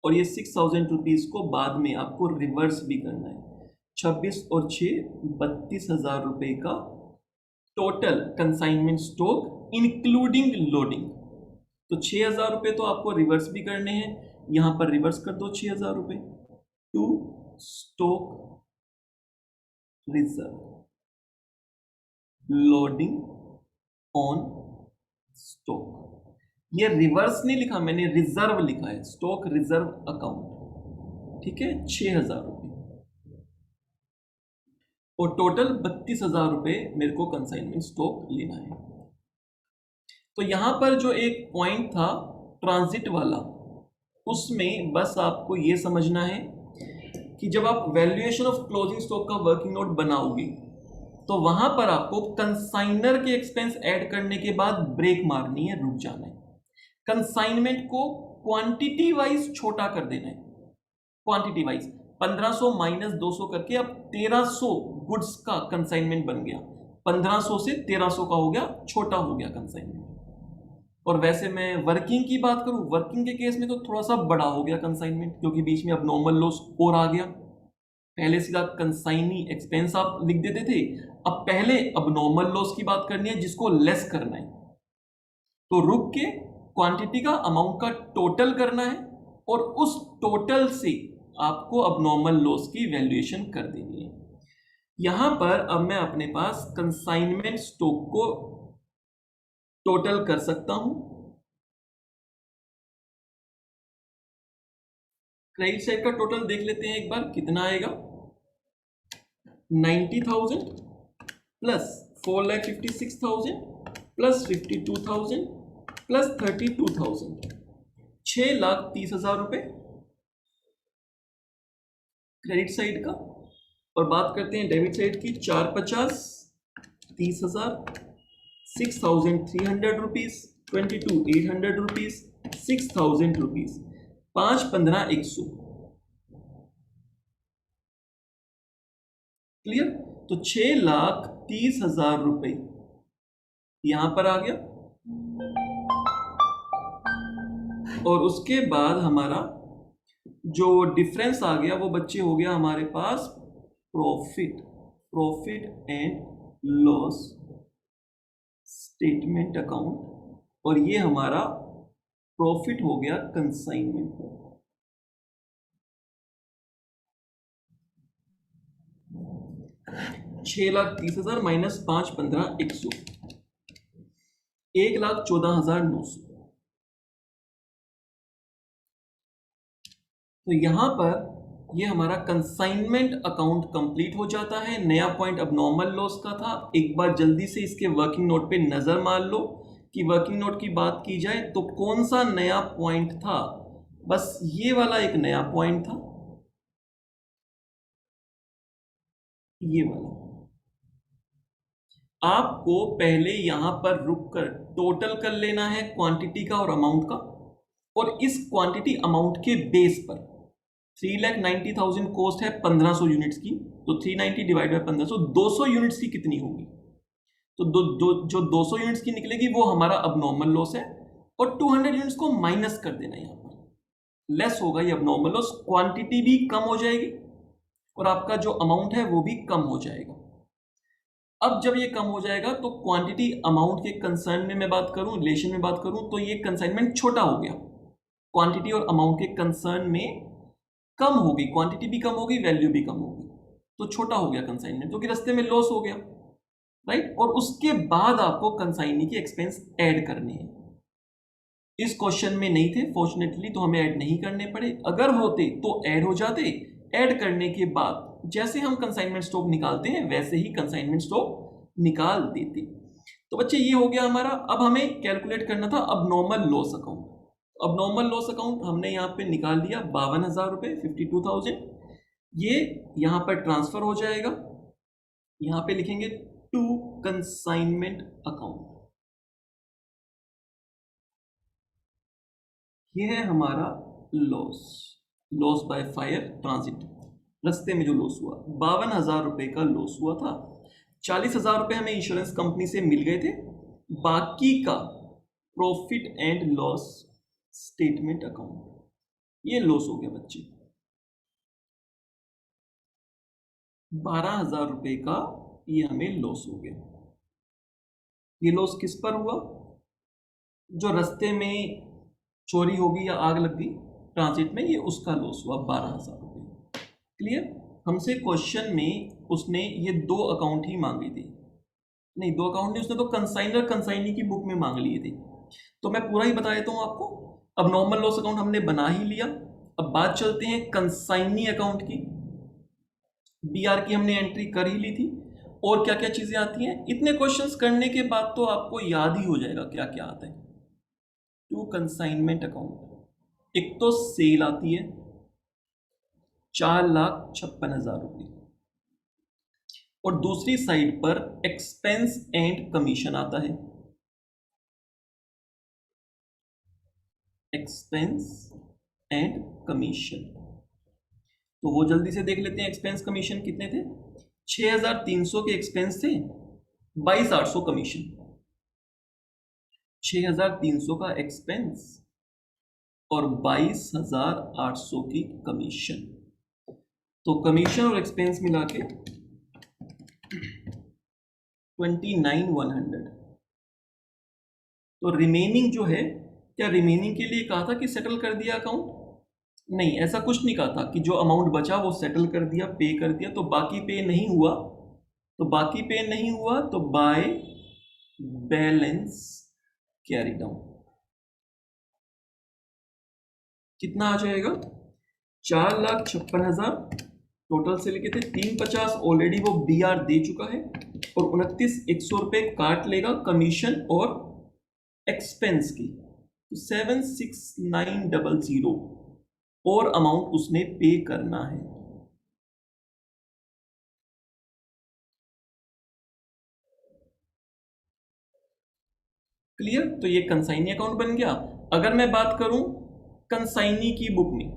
और ये 6,000 रुपीज को बाद में आपको रिवर्स भी करना है। 26 और 6 32,000 रुपये का total consignment stock including loading. तो 6,000 रुपये तो आपको रिवर्स भी करने हैं, यहां पर रिवर्स कर दो 6,000 रुपये to stock reserve, loading on stock. ये रिवर्स नहीं लिखा मैंने, रिजर्व लिखा है, स्टॉक रिजर्व अकाउंट, ठीक है। 6,000 रुपये और टोटल 32,000 रुपये मेरे को कंसाइनमेंट स्टॉक लेना है। तो यहां पर जो एक पॉइंट था ट्रांजिट वाला, उसमें बस आपको ये समझना है कि जब आप वैल्यूएशन ऑफ क्लोजिंग स्टॉक का वर्किंग नोट बनाओगे तो वहां पर आपको कंसाइनर के एक्सपेंस ऐड करने के बाद ब्रेक मारनी है, रुक जाना है। कंसाइनमेंट को क्वांटिटी वाइज छोटा कर देना है, क्वांटिटी वाइज 1500 माइनस 200 करके अब 1300 गुड्स का कंसाइनमेंट बन गया। 1500 से 1300 का हो गया, छोटा हो गया कंसाइनमेंट। और वैसे मैं वर्किंग की बात करूं, वर्किंग के केस में तो थोड़ा सा बड़ा हो गया कंसाइनमेंट, क्योंकि बीच में अब नॉर्मल लॉस और आ गया। पहले सीधा कंसाइनी एक्सपेंस आप लिख देते थे, अब पहले अब नॉर्मल लॉस की बात करनी है जिसको लेस करना है। तो रुक के क्वांटिटी का अमाउंट का टोटल करना है और उस टोटल से आपको अबनॉर्मल लॉस की वैल्यूएशन कर देनी है। यहां पर अब मैं अपने पास कंसाइनमेंट स्टॉक को टोटल कर सकता हूं। क्रेडिट साइड का टोटल देख लेते हैं एक बार कितना आएगा। 90,000 प्लस 4,56,000 प्लस 52,000 प्लस 32,000, 6,30,000 रुपए क्रेडिट साइड का। और बात करते हैं डेबिट साइड की, 450 30,000, 6,300 रुपीज, 22,800 रुपीज, 6,000 रुपीज, 5,15,100। क्लियर? तो 6,30,000 रुपए यहां पर आ गया। और उसके बाद हमारा जो डिफरेंस आ गया वो बच्चे हो गया हमारे पास profit and loss statement account, और ये हमारा प्रॉफिट हो गया कंसाइनमेंट। 6,30,000 माइनस 5,15,100, 1,14,900। तो यहां पर ये हमारा कंसाइनमेंट अकाउंट कंप्लीट हो जाता है। नया पॉइंट अब नॉर्मल लॉस का था। एक बार जल्दी से इसके वर्किंग नोट पे नजर मार लो कि वर्किंग नोट की बात की जाए तो कौन सा नया पॉइंट था। बस ये वाला एक नया पॉइंट था, ये वाला। आपको पहले यहां पर रुककर टोटल कर लेना है क्वांटिटी का और अमाउंट का, और इस क्वांटिटी अमाउंट के बेस पर 3,90,000 कॉस्ट है 1500 यूनिट्स की, तो 390 डिवाइड बाय 1500, 200 यूनिट्स की कितनी होगी? तो जो 200 यूनिट्स की निकलेगी वो हमारा अबनॉर्मल लॉस है, और 200 यूनिट्स को माइनस कर देना, यहां पर लेस होगा ये अबनॉर्मल लॉस। क्वांटिटी भी कम हो जाएगी और आपका जो अमाउंट है वो भी कम हो जाएगा। अब जब ये कम हो जाएगा तो क्वांटिटी अमाउंट के कंसर्न में मैं बात करूं, रिलेशन में बात करूं, तो ये कंसाइनमेंट छोटा हो गया। क्वांटिटी और अमाउंट के कंसर्न में कम होगी, क्वांटिटी भी कम होगी, वैल्यू भी कम होगी, तो छोटा हो गया कंसाइनमेंट, क्योंकि रास्ते में लॉस हो गया, राइट। और उसके बाद आपको कंसाइनी के एक्सपेंस ऐड करने हैं। इस क्वेश्चन में नहीं थे फॉर्चुनेटली, तो हमें ऐड नहीं करने पड़े। अगर होते तो ऐड हो जाते। ऐड करने के बाद जैसे हम कंसाइनमेंट स्टॉक निकालते हैं वैसे ही कंसाइनमेंट स्टॉक निकाल देते। तो बच्चे ये हो गया हमारा। अब हमें कैलकुलेट करना था अब नॉर्मल लॉस अकाउंट। अब नॉर्मल लॉस अकाउंट हमने यहाँ पे निकाल दिया, 52,000 रुपए, 52,000। ये यहाँ पर ट्रांसफर हो जाएगा, यहाँ पे लिखेंगे टू कंसाइनमेंट अकाउंट। ये है हमारा लॉस बाय फायर ट्रांजिट। रास्ते में जो लॉस हुआ 52,000 रुपए का लॉस हुआ था। 40,000 रुपए हमें इंश्योरेंस कंपनी से मिल गए थे। बाकी का profit and loss statement account, ये लॉस हो गया बच्चे। 12,000 रुपए का ये हमें लॉस हो गया। ये लॉस किस पर हुआ? जो रास्ते में चोरी होगी या आग लग गई ट्रांजिट में, ये उसका लॉस हुआ 12,000 रुपए। क्लियर? हमसे क्वेश्चन में उसने ये दो अकाउंट ही मांगे थे, नहीं दो अकाउंट नहीं, उसने तो कंसाइनर कंसाइनी की बुक में मांग लिए थे। तो मैं पूरा ही बता देता हूं आपको। अब नॉर्मल लॉस अकाउंट हमने बना ही लिया। अब बात चलते हैं कंसाइनी अकाउंट की। बीआर की हमने एंट्री कर ही ली थी। और क्या क्या चीजें आती हैं, इतने क्वेश्चंस करने के बाद तो आपको याद ही हो जाएगा क्या क्या आता है। टू कंसाइनमेंट अकाउंट, एक तो सेल आती है 4,56,000 रुपये, और दूसरी साइड पर एक्सपेंस एंड कमीशन आता है। एक्सपेंस एंड कमीशन, तो वो जल्दी से देख लेते हैं। एक्सपेंस कमीशन कितने थे? 6,300 के एक्सपेंस थे, 22,800 कमीशन। 6,300 का एक्सपेंस और 22,800 की कमीशन। तो कमीशन और एक्सपेंस मिला के 29,100। तो रिमेनिंग जो है, क्या रिमेनिंग के लिए कहा था कि सेटल कर दिया अकाउंट? नहीं, ऐसा कुछ नहीं कहा था कि जो अमाउंट बचा वो सेटल कर दिया, पे कर दिया। तो बाकी पे नहीं हुआ, तो बाकी पे नहीं हुआ तो बाय बैलेंस कैरी डाउन कितना आ जाएगा? 4,56,000 टोटल से लेके थे, 350 ऑलरेडी वो BR दे चुका है, और 29,100 रुपये काट लेगा कमीशन और एक्सपेंस की, तो 7,69,00 और अमाउंट उसने पे करना है। क्लियर? तो ये कंसाइनी अकाउंट बन गया। अगर मैं बात करूं कंसाइनी की बुक में,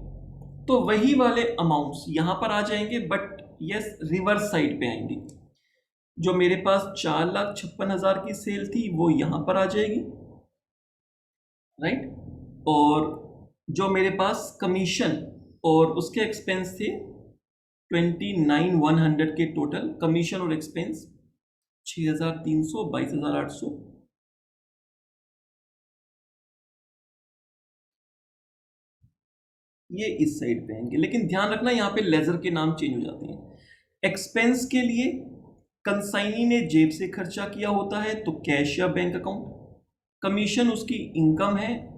तो वही वाले अमाउंट्स यहां पर आ जाएंगे, बट यस रिवर्स साइड पे आएंगे। जो मेरे पास 4,56,000 की सेल थी वो यहां पर आ जाएगी, राइट? और जो मेरे पास कमीशन और उसके एक्सपेंस थे 29,100 के टोटल, कमीशन और एक्सपेंस 6,300, 22,800, ये इस साइड पे आएंगे। लेकिन ध्यान रखना यहाँ पे लेजर के नाम चेंज हो जाते हैं। एक्सपेंस के लिए कंसाइनी ने जेब से खर्चा किया होता है तो कैश या बैंक अकाउंट, कमीशन उसकी इनकम है,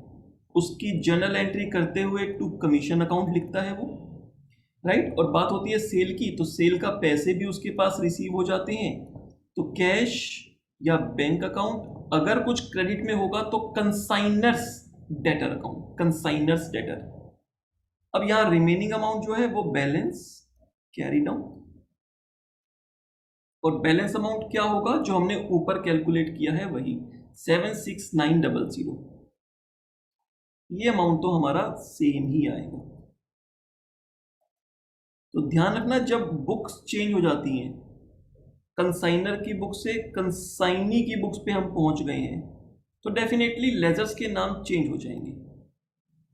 उसकी जर्नल एंट्री करते हुए टू कमीशन अकाउंट लिखता है वो, राइट? और बात होती है सेल की, तो सेल का पैसे भी उसके पास रिसीव हो जाते हैं, तो कैश या बैंक अकाउंट। अगर कुछ क्रेडिट में होगा तो consignors debtor account, consignors debtor. अब यहां रिमेनिंग अमाउंट जो है वो बैलेंस कैरी डाउन, और बैलेंस अमाउंट क्या होगा जो हमने ऊपर कैलकुलेट किया है वही 7,69,00। ये अमाउंट तो हमारा सेम ही आएगा। तो ध्यान रखना जब बुक्स चेंज हो जाती हैं, कंसाइनर की बुक से कंसाइनी की बुक्स पे हम पहुंच गए हैं, तो डेफिनेटली लेजर्स के नाम चेंज हो जाएंगे।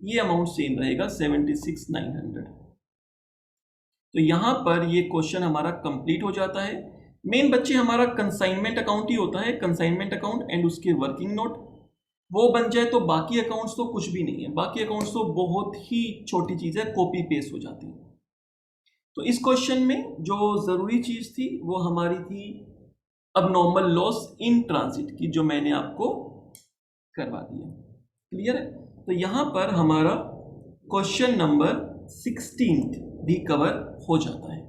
ये अमाउंट सेम रहेगा 76,900। तो यहां पर ये क्वेश्चन हमारा कंप्लीट हो जाता है। मेन बच्चे हमारा कंसाइनमेंट अकाउंट ही होता है, कंसाइनमेंट अकाउंट एंड उसके वर्किंग नोट, वो बन जाए तो बाकी अकाउंट्स तो कुछ भी नहीं है। बाकी अकाउंट्स तो बहुत ही छोटी चीज है, कॉपी पेस्ट हो जाती है। तो इस क्वेश्चन में जो जरूरी चीज थी वो हमारी थी अबनॉर्मल लॉस इन ट्रांजिट की, जो मैंने आपको करवा दिया। क्लियर है? तो यहां पर हमारा क्वेश्चन नंबर 16 भी कवर हो जाता है।